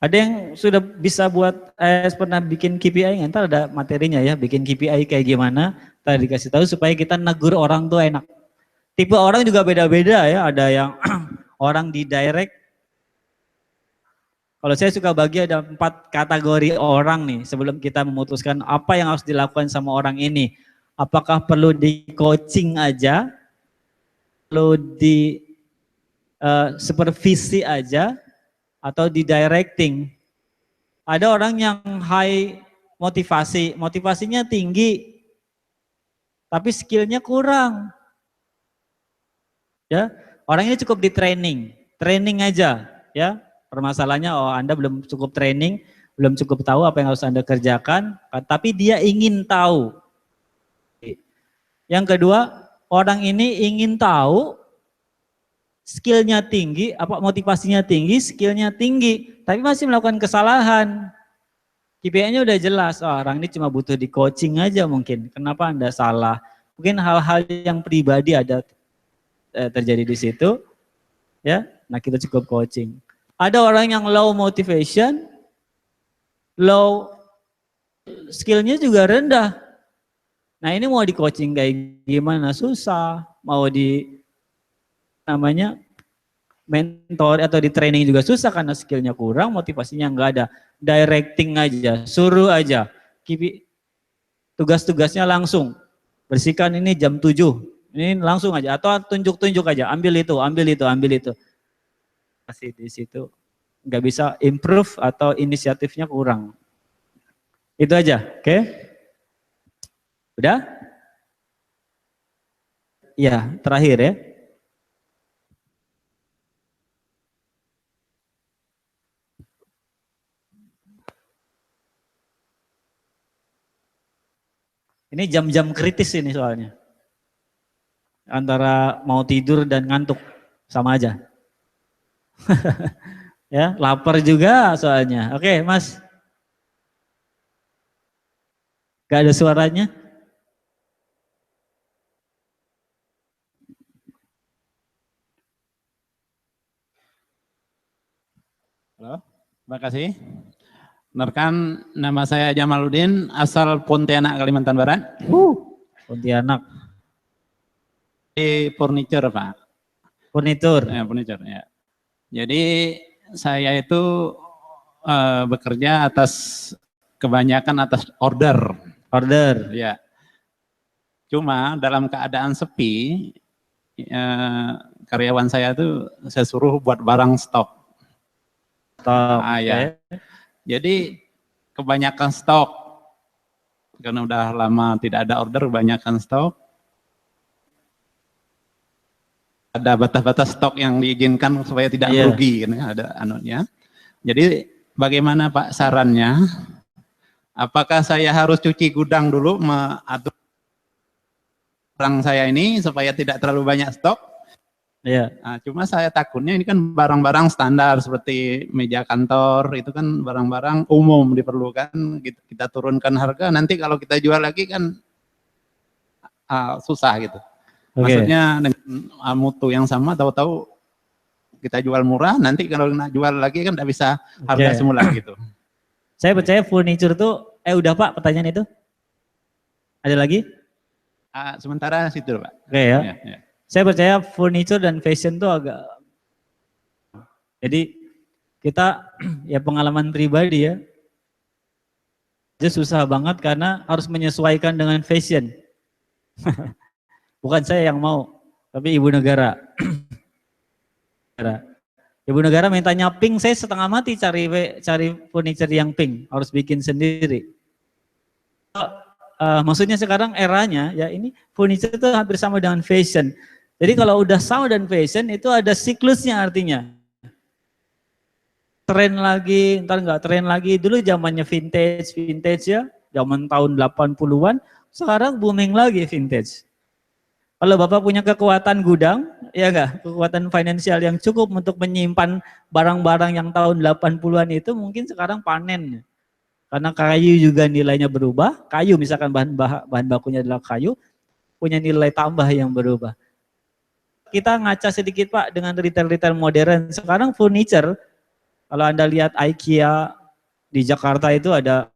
Ada yang sudah bisa buat, pernah bikin KPI, ntar ada materinya ya, bikin KPI kayak gimana, tadi dikasih tahu supaya kita negur orang tuh enak. Tipe orang juga beda-beda ya, ada yang orang di direct. Kalau saya suka bagi ada 4 kategori orang nih, sebelum kita memutuskan apa yang harus dilakukan sama orang ini. Apakah perlu di coaching aja, perlu di supervisi aja, atau di directing. Ada orang yang high motivasi, motivasinya tinggi, tapi skillnya kurang. Ya, orang ini cukup di training aja, ya. Permasalahannya, oh Anda belum cukup training, belum cukup tahu apa yang harus Anda kerjakan, tapi dia ingin tahu. Yang kedua, orang ini ingin tahu, skillnya tinggi, motivasinya tinggi, skillnya tinggi, tapi masih melakukan kesalahan. KPI-nya udah jelas, oh, orang ini cuma butuh di coaching aja mungkin. Kenapa Anda salah? Mungkin hal-hal yang pribadi ada terjadi di situ, ya. Nah kita cukup coaching. Ada orang yang low motivation, low skillnya juga rendah. Nah ini mau di coaching kayak gimana? Susah. Mau di namanya mentor atau di training juga susah karena skillnya kurang, motivasinya nggak ada. Directing aja, suruh aja. Tugas-tugasnya langsung. Bersihkan ini jam 7. Ini langsung aja. Atau tunjuk-tunjuk aja. Ambil itu, ambil itu, ambil itu. Masih di situ. Nggak bisa improve atau inisiatifnya kurang. Itu aja, oke? Udah? Ya, terakhir ya. Ini jam-jam kritis ini soalnya. Antara mau tidur dan ngantuk, sama aja. Ya, lapar juga soalnya. Oke, Mas. Gak ada suaranya? Halo, terima kasih. Perkenalkan, nama saya Jamaluddin, asal Pontianak, Kalimantan Barat. Pontianak. Di furniture, Pak. Furnitur. Ya, furniture, ya. Jadi saya itu bekerja kebanyakan atas order. Order. Ya. Cuma dalam keadaan sepi, karyawan saya itu saya suruh buat barang stok. Stok. Ya. Jadi kebanyakan stok, karena udah lama tidak ada order, kebanyakan stok. ada batas-batas stok yang diizinkan supaya tidak merugi, gitu, ada anunya. Jadi bagaimana Pak sarannya? Apakah saya harus cuci gudang dulu, mengatur barang saya ini supaya tidak terlalu banyak stok? Iya. Nah, cuma saya takutnya ini kan barang-barang standar seperti meja kantor, itu kan barang-barang umum diperlukan, kita turunkan harga, nanti kalau kita jual lagi kan susah gitu. Maksudnya dengan mutu yang sama, tahu-tahu kita jual murah, nanti kalau jual lagi kan tidak bisa harga semula gitu. Saya percaya furniture tuh, udah Pak pertanyaan itu? Ada lagi? Sementara situ Pak. Oke ya. Saya percaya furniture dan fashion tuh agak, jadi kita ya pengalaman pribadi ya, itu susah banget karena harus menyesuaikan dengan fashion. Bukan saya yang mau, tapi ibu negara. Ibu negara mintanya pink, saya setengah mati cari furniture yang pink, harus bikin sendiri. Maksudnya sekarang eranya ya ini furniture itu hampir sama dengan fashion. Jadi kalau udah sama dan fashion itu ada siklusnya artinya. Tren lagi, ntar nggak tren lagi. Dulu zamannya vintage ya, zaman tahun 80-an, sekarang booming lagi vintage. Kalau Bapak punya kekuatan gudang, ya enggak, kekuatan finansial yang cukup untuk menyimpan barang-barang yang tahun 80-an itu mungkin sekarang panen. Karena kayu juga nilainya berubah, kayu misalkan bahan bakunya adalah kayu, punya nilai tambah yang berubah. Kita ngaca sedikit Pak dengan retail-retail modern. Sekarang furniture, kalau Anda lihat IKEA di Jakarta itu ada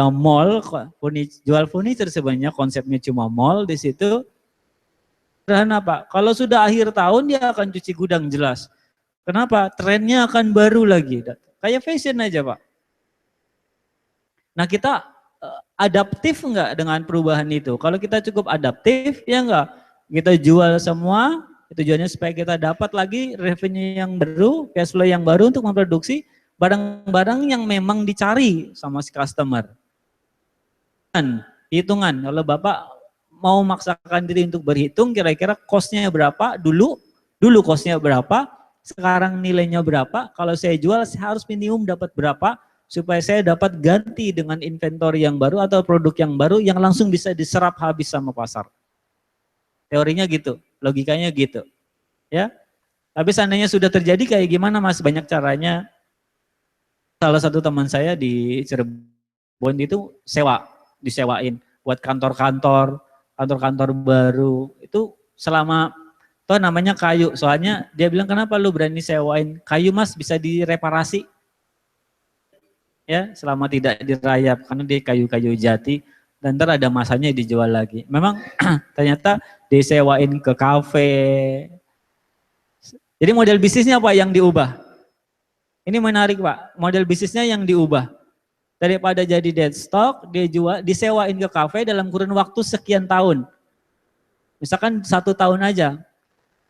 mall, jual furniture sebenarnya konsepnya cuma mall di situ. Sederhana Pak, kalau sudah akhir tahun dia akan cuci gudang jelas. Kenapa? Trennya akan baru lagi. Kayak fashion aja Pak. Nah kita adaptif enggak dengan perubahan itu? Kalau kita cukup adaptif, ya enggak? Kita jual semua, tujuannya supaya kita dapat lagi revenue yang baru, cash flow yang baru untuk memproduksi barang-barang yang memang dicari sama si customer. Hitungan, kalau Bapak mau maksakan diri untuk berhitung kira-kira cost-nya berapa, dulu cost-nya berapa, sekarang nilainya berapa, kalau saya jual saya harus minimum dapat berapa, supaya saya dapat ganti dengan inventory yang baru atau produk yang baru yang langsung bisa diserap habis sama pasar. Teorinya gitu, logikanya gitu. Ya. Tapi seandainya sudah terjadi kayak gimana Mas? Banyak caranya. Salah satu teman saya di Cirebon itu disewain buat kantor-kantor baru. Itu selama toh namanya kayu. Soalnya dia bilang kenapa lu berani sewain kayu Mas, bisa direparasi. Ya, selama tidak dirayap karena dia kayu-kayu jati dan ntar ada masanya dijual lagi. Memang ternyata disewain ke kafe. Jadi model bisnisnya apa yang diubah? Ini menarik Pak, model bisnisnya yang diubah. Daripada jadi dead stock, disewain ke kafe dalam kurun waktu sekian tahun. Misalkan 1 tahun aja.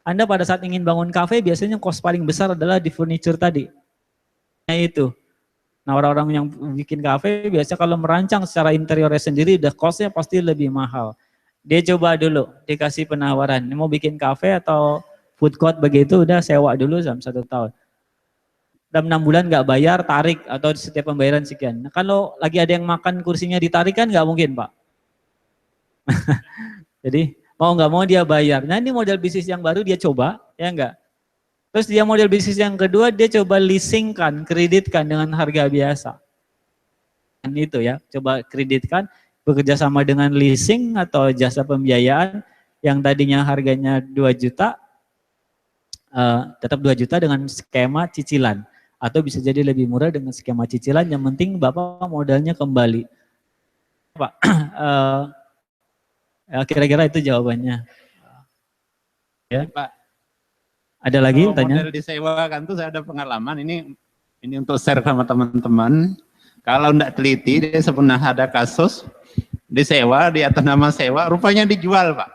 Anda pada saat ingin bangun kafe biasanya cost paling besar adalah di furniture tadi. Nah itu. Nah orang-orang yang bikin kafe biasa kalau merancang secara interiornya sendiri udah costnya pasti lebih mahal. Dia coba dulu, dikasih penawaran, mau bikin kafe atau food court begitu udah sewa dulu selama 1 tahun. Dalam 6 bulan nggak bayar, tarik atau setiap pembayaran sekian. Nah, kalau lagi ada yang makan kursinya ditarik kan nggak mungkin Pak. Jadi mau nggak mau dia bayar. Nah ini model bisnis yang baru dia coba, ya enggak. Terus dia model bisnis yang kedua, dia coba leasingkan, kreditkan dengan harga biasa. Dan itu ya, coba kreditkan, bekerja sama dengan leasing atau jasa pembiayaan yang tadinya harganya 2 juta, tetap 2 juta dengan skema cicilan. Atau bisa jadi lebih murah dengan skema cicilan, yang penting Bapak modalnya kembali. Pak, kira-kira itu jawabannya. Ya Pak. Ada lagi tanya? Model disewakan tuh saya ada pengalaman, ini untuk share sama teman-teman. Kalau enggak teliti, dia pernah ada kasus disewa di atas nama sewa, rupanya dijual Pak.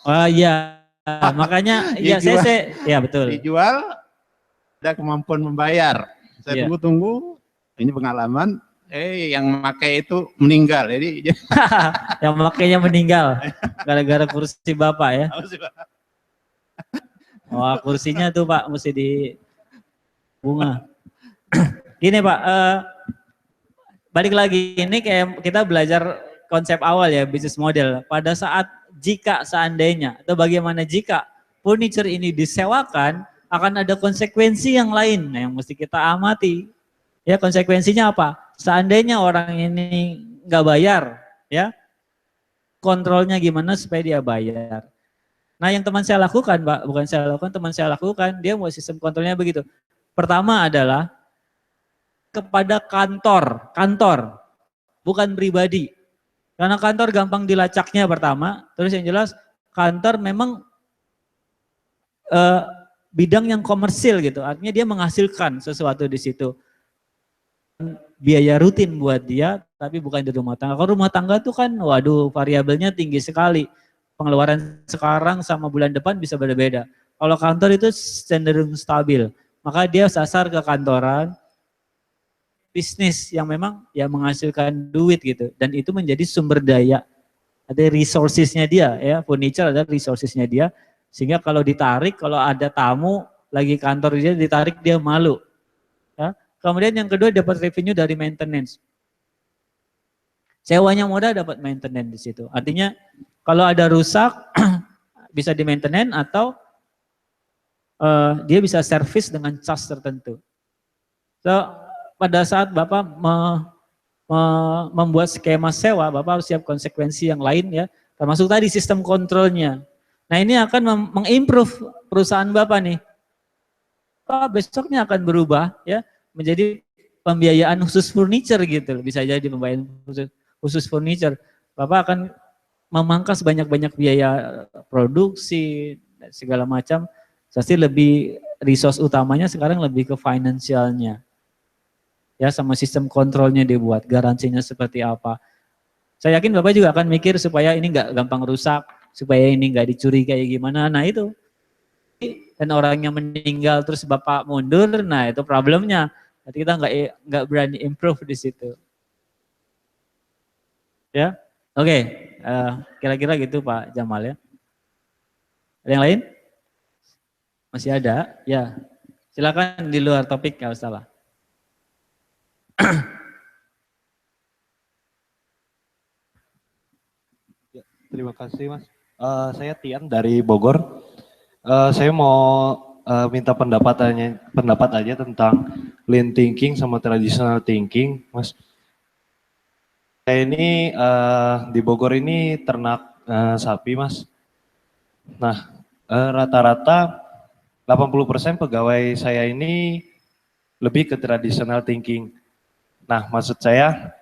Oh iya, makanya ya saya ya betul. Dijual, ada kemampuan membayar. Saya tunggu-tunggu, ini pengalaman, yang memakai itu meninggal. Jadi yang memakainya meninggal gara-gara kursi Bapak ya. Oh, kursinya tuh Pak mesti di bunga. Gini Pak, balik lagi ini kayak kita belajar konsep awal ya, bisnis model. Pada saat jika seandainya atau bagaimana jika furniture ini disewakan, akan ada konsekuensi yang lain yang mesti kita amati. Ya, konsekuensinya apa? Seandainya orang ini nggak bayar, ya kontrolnya gimana supaya dia bayar. Nah yang teman saya lakukan Pak, bukan saya lakukan, teman saya lakukan, dia mau sistem kontrolnya begitu. Pertama adalah kepada kantor, bukan pribadi. Karena kantor gampang dilacaknya pertama, terus yang jelas kantor memang bidang yang komersil gitu, artinya dia menghasilkan sesuatu di situ. Biaya rutin buat dia, tapi bukan di rumah tangga. Kalau rumah tangga tuh kan, waduh variabelnya tinggi sekali. Pengeluaran sekarang sama bulan depan bisa berbeda. Kalau kantor itu cenderung stabil, maka dia sasar ke kantoran, bisnis yang memang ya menghasilkan duit gitu. Dan itu menjadi sumber daya, ada resourcesnya dia ya, furniture ada resourcesnya dia. Sehingga kalau ditarik, kalau ada tamu lagi kantor dia ditarik, dia malu. Ya. Kemudian yang kedua dapat revenue dari maintenance. Sewanya mudah dapat maintenance di situ. Artinya kalau ada rusak bisa di maintenance atau dia bisa service dengan charge tertentu. So pada saat Bapak membuat skema sewa, Bapak harus siap konsekuensi yang lain ya, termasuk tadi sistem kontrolnya. Nah ini akan mengimprove perusahaan Bapak nih. Besoknya akan berubah ya menjadi pembiayaan khusus furniture gitu, bisa jadi pembiayaan khusus furniture. Bapak akan memangkas banyak-banyak biaya produksi dan segala macam. Pasti lebih resource utamanya sekarang lebih ke finansialnya. Ya sama sistem kontrolnya dibuat, garansinya seperti apa. Saya yakin Bapak juga akan mikir supaya ini nggak gampang rusak, supaya ini nggak dicuri kayak gimana. Nah itu. Dan orangnya meninggal terus Bapak mundur, nah itu problemnya. Jadi kita nggak berani improve di situ. Ya, oke. Kira-kira gitu Pak Jamal ya. Ada yang lain? Masih ada? Ya. Silakan di luar topik kalau salah. Ya, terima kasih Mas. Saya Tian dari Bogor. Saya mau minta pendapat aja tentang lean thinking sama traditional thinking, Mas. Saya ini di Bogor ini ternak sapi, Mas. Nah, rata-rata 80% pegawai saya ini lebih ke traditional thinking. Nah, maksud saya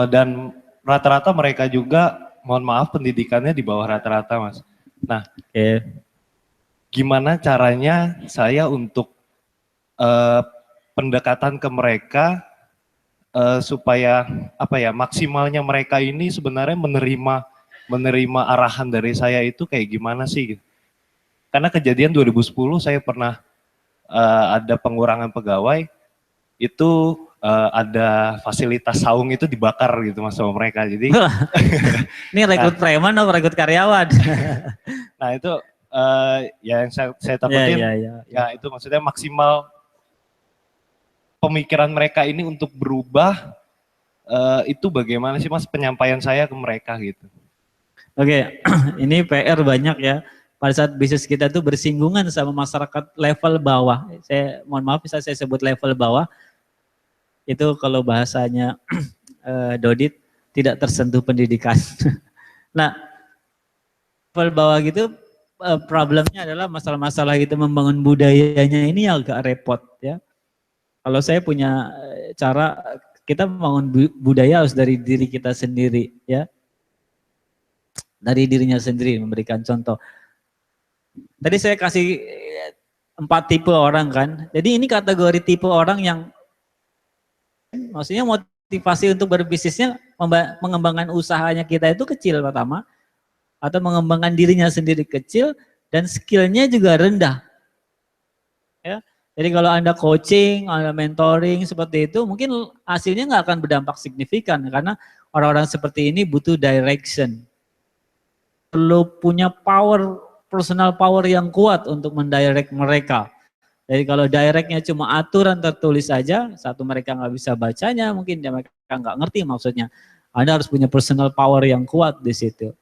dan rata-rata mereka juga, mohon maaf, pendidikannya di bawah rata-rata, Mas. Nah, gimana caranya saya untuk pendekatan ke mereka supaya apa ya, maksimalnya mereka ini sebenarnya menerima arahan dari saya itu kayak gimana sih? Karena kejadian 2010 saya pernah ada pengurangan pegawai, itu ada fasilitas saung itu dibakar gitu Mas sama mereka. Jadi ini rekrut preman atau rekrut karyawan? Nah itu ya yang saya takutin ya itu maksudnya maksimal pemikiran mereka ini untuk berubah itu bagaimana sih Mas penyampaian saya ke mereka gitu. Oke, ini PR banyak ya. Pada saat bisnis kita tuh bersinggungan sama masyarakat level bawah. Saya mohon maaf bisa saya sebut level bawah. Itu kalau bahasanya Dodit tidak tersentuh pendidikan. Nah, level bawah gitu problemnya adalah masalah-masalah gitu membangun budayanya ini agak repot ya. Kalau saya punya cara, kita membangun budaya harus dari diri kita sendiri ya. Dari dirinya sendiri memberikan contoh. Tadi saya kasih 4 tipe orang kan. Jadi ini kategori tipe orang yang maksudnya motivasi untuk berbisnisnya, mengembangkan usahanya kita itu kecil pertama, atau mengembangkan dirinya sendiri kecil, dan skillnya juga rendah. Ya, jadi kalau Anda coaching, Anda mentoring seperti itu, mungkin hasilnya nggak akan berdampak signifikan, karena orang-orang seperti ini butuh direction. Perlu punya power personal power yang kuat untuk mendirect mereka. Jadi kalau directnya cuma aturan tertulis saja, satu mereka nggak bisa bacanya, mungkin mereka nggak ngerti maksudnya. Anda harus punya personal power yang kuat di situ.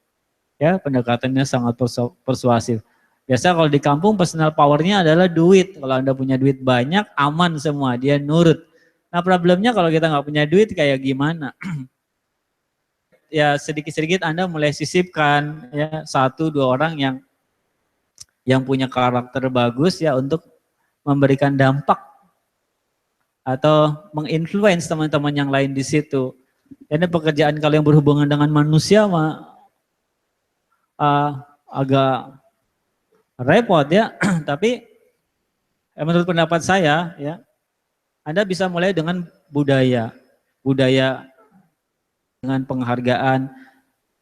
Ya, pendekatannya sangat persuasif. Biasa kalau di kampung personal powernya adalah duit. Kalau Anda punya duit banyak, aman semua, dia nurut. Nah problemnya kalau kita nggak punya duit kayak gimana? Ya sedikit-sedikit Anda mulai sisipkan ya 1-2 orang yang punya karakter bagus ya untuk memberikan dampak atau menginfluence teman-teman yang lain di situ. Ini pekerjaan kalau yang berhubungan dengan manusia agak repot ya, tapi menurut pendapat saya ya, Anda bisa mulai dengan budaya dengan penghargaan.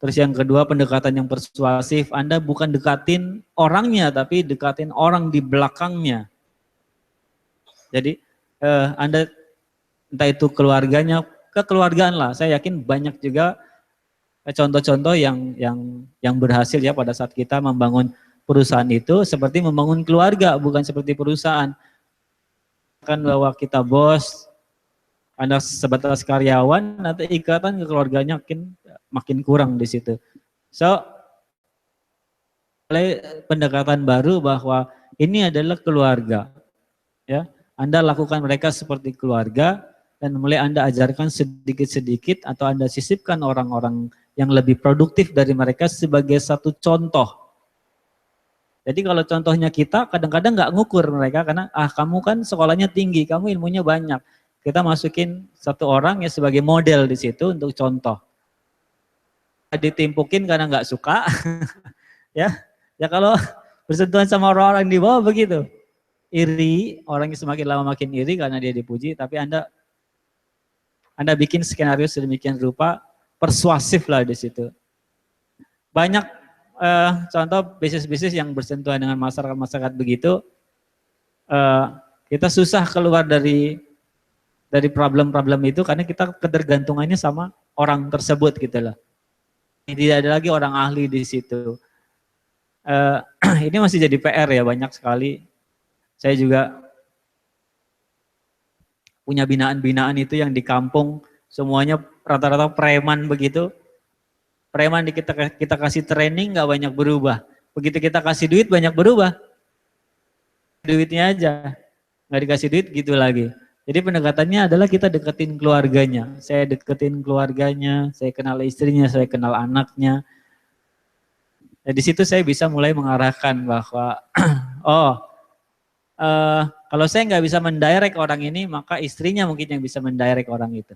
Terus yang kedua pendekatan yang persuasif, Anda bukan dekatin orangnya tapi dekatin orang di belakangnya. Jadi Anda entah itu keluarganya, kekeluargaan lah. Saya yakin banyak juga contoh-contoh yang berhasil ya pada saat kita membangun perusahaan itu seperti membangun keluarga, bukan seperti perusahaan. Kan bahwa kita bos, Anda sebatas karyawan, nanti ikatan ke keluarganya makin kurang di situ. So, mulai pendekatan baru bahwa ini adalah keluarga, ya. Anda lakukan mereka seperti keluarga dan mulai Anda ajarkan sedikit-sedikit atau Anda sisipkan orang-orang yang lebih produktif dari mereka sebagai satu contoh. Jadi kalau contohnya kita kadang-kadang nggak ngukur mereka karena kamu kan sekolahnya tinggi, kamu ilmunya banyak. Kita masukin satu orang ya sebagai model di situ untuk contoh. Ditimpukin karena nggak suka, ya kalau bersentuhan sama orang-orang di bawah begitu. Iri, orangnya semakin lama makin iri karena dia dipuji, tapi Anda bikin skenario sedemikian rupa, persuasif lah di situ. Banyak contoh bisnis-bisnis yang bersentuhan dengan masyarakat begitu, kita susah keluar dari problem-problem itu karena kita ketergantungannya sama orang tersebut gitu loh. Tidak ada lagi orang ahli di situ. Ini masih jadi PR ya, banyak sekali. Saya juga punya binaan-binaan itu yang di kampung semuanya rata-rata preman begitu. Preman kita kasih training nggak banyak berubah. Begitu kita kasih duit banyak berubah. Duitnya aja, nggak dikasih duit gitu lagi. Jadi pendekatannya adalah kita deketin keluarganya. Saya deketin keluarganya, saya kenal istrinya, saya kenal anaknya. Nah, di situ saya bisa mulai mengarahkan bahwa kalau saya nggak bisa mendirect orang ini, maka istrinya mungkin yang bisa mendirect orang itu.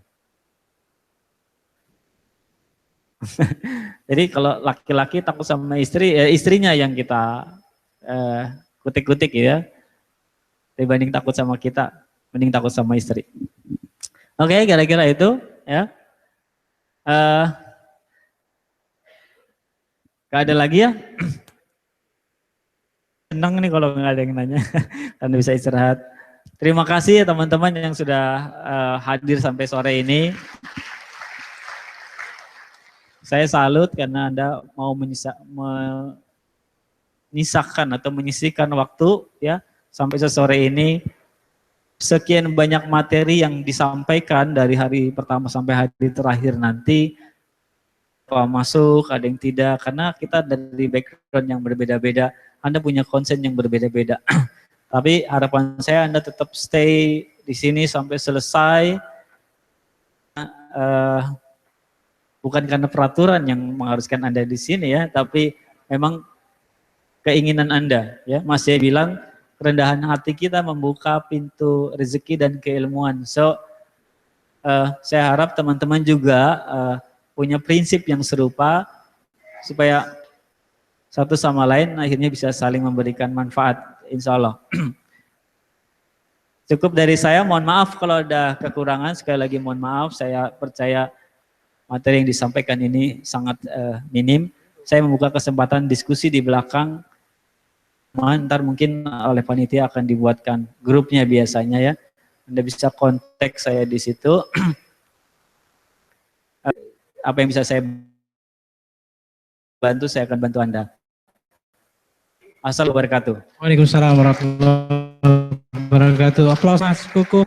Jadi kalau laki-laki takut sama istri, istrinya yang kita kutik-kutik ya. Dibanding takut sama kita, mending takut sama istri. Oke, kira-kira itu ya. Gak ada lagi ya? Senang nih kalau nggak ada yang nanya, karena bisa istirahat. Terima kasih ya teman-teman yang sudah hadir sampai sore ini. Saya salut karena Anda mau menyisakan atau menyisihkan waktu ya sampai sore ini. Sekian banyak materi yang disampaikan dari hari pertama sampai hari terakhir nanti. Masuk, ada yang tidak, karena kita dari background yang berbeda-beda, Anda punya concern yang berbeda-beda. Tapi harapan saya Anda tetap stay di sini sampai selesai. Bukan karena peraturan yang mengharuskan Anda di sini ya, tapi memang keinginan Anda ya. Mas saya bilang kerendahan hati kita membuka pintu rezeki dan keilmuan. So saya harap teman-teman juga punya prinsip yang serupa supaya satu sama lain akhirnya bisa saling memberikan manfaat, insya Allah. Cukup dari saya, mohon maaf kalau ada kekurangan, sekali lagi mohon maaf, saya percaya materi yang disampaikan ini sangat minim. Saya membuka kesempatan diskusi di belakang, ntar mungkin oleh panitia akan dibuatkan grupnya biasanya ya, Anda bisa kontak saya di situ. Apa yang bisa saya bantu, saya akan bantu Anda. Assalamualaikum warahmatullahi wabarakatuh. Waalaikumsalam warahmatullahi wabarakatuh. Aplaus Mas Kuku.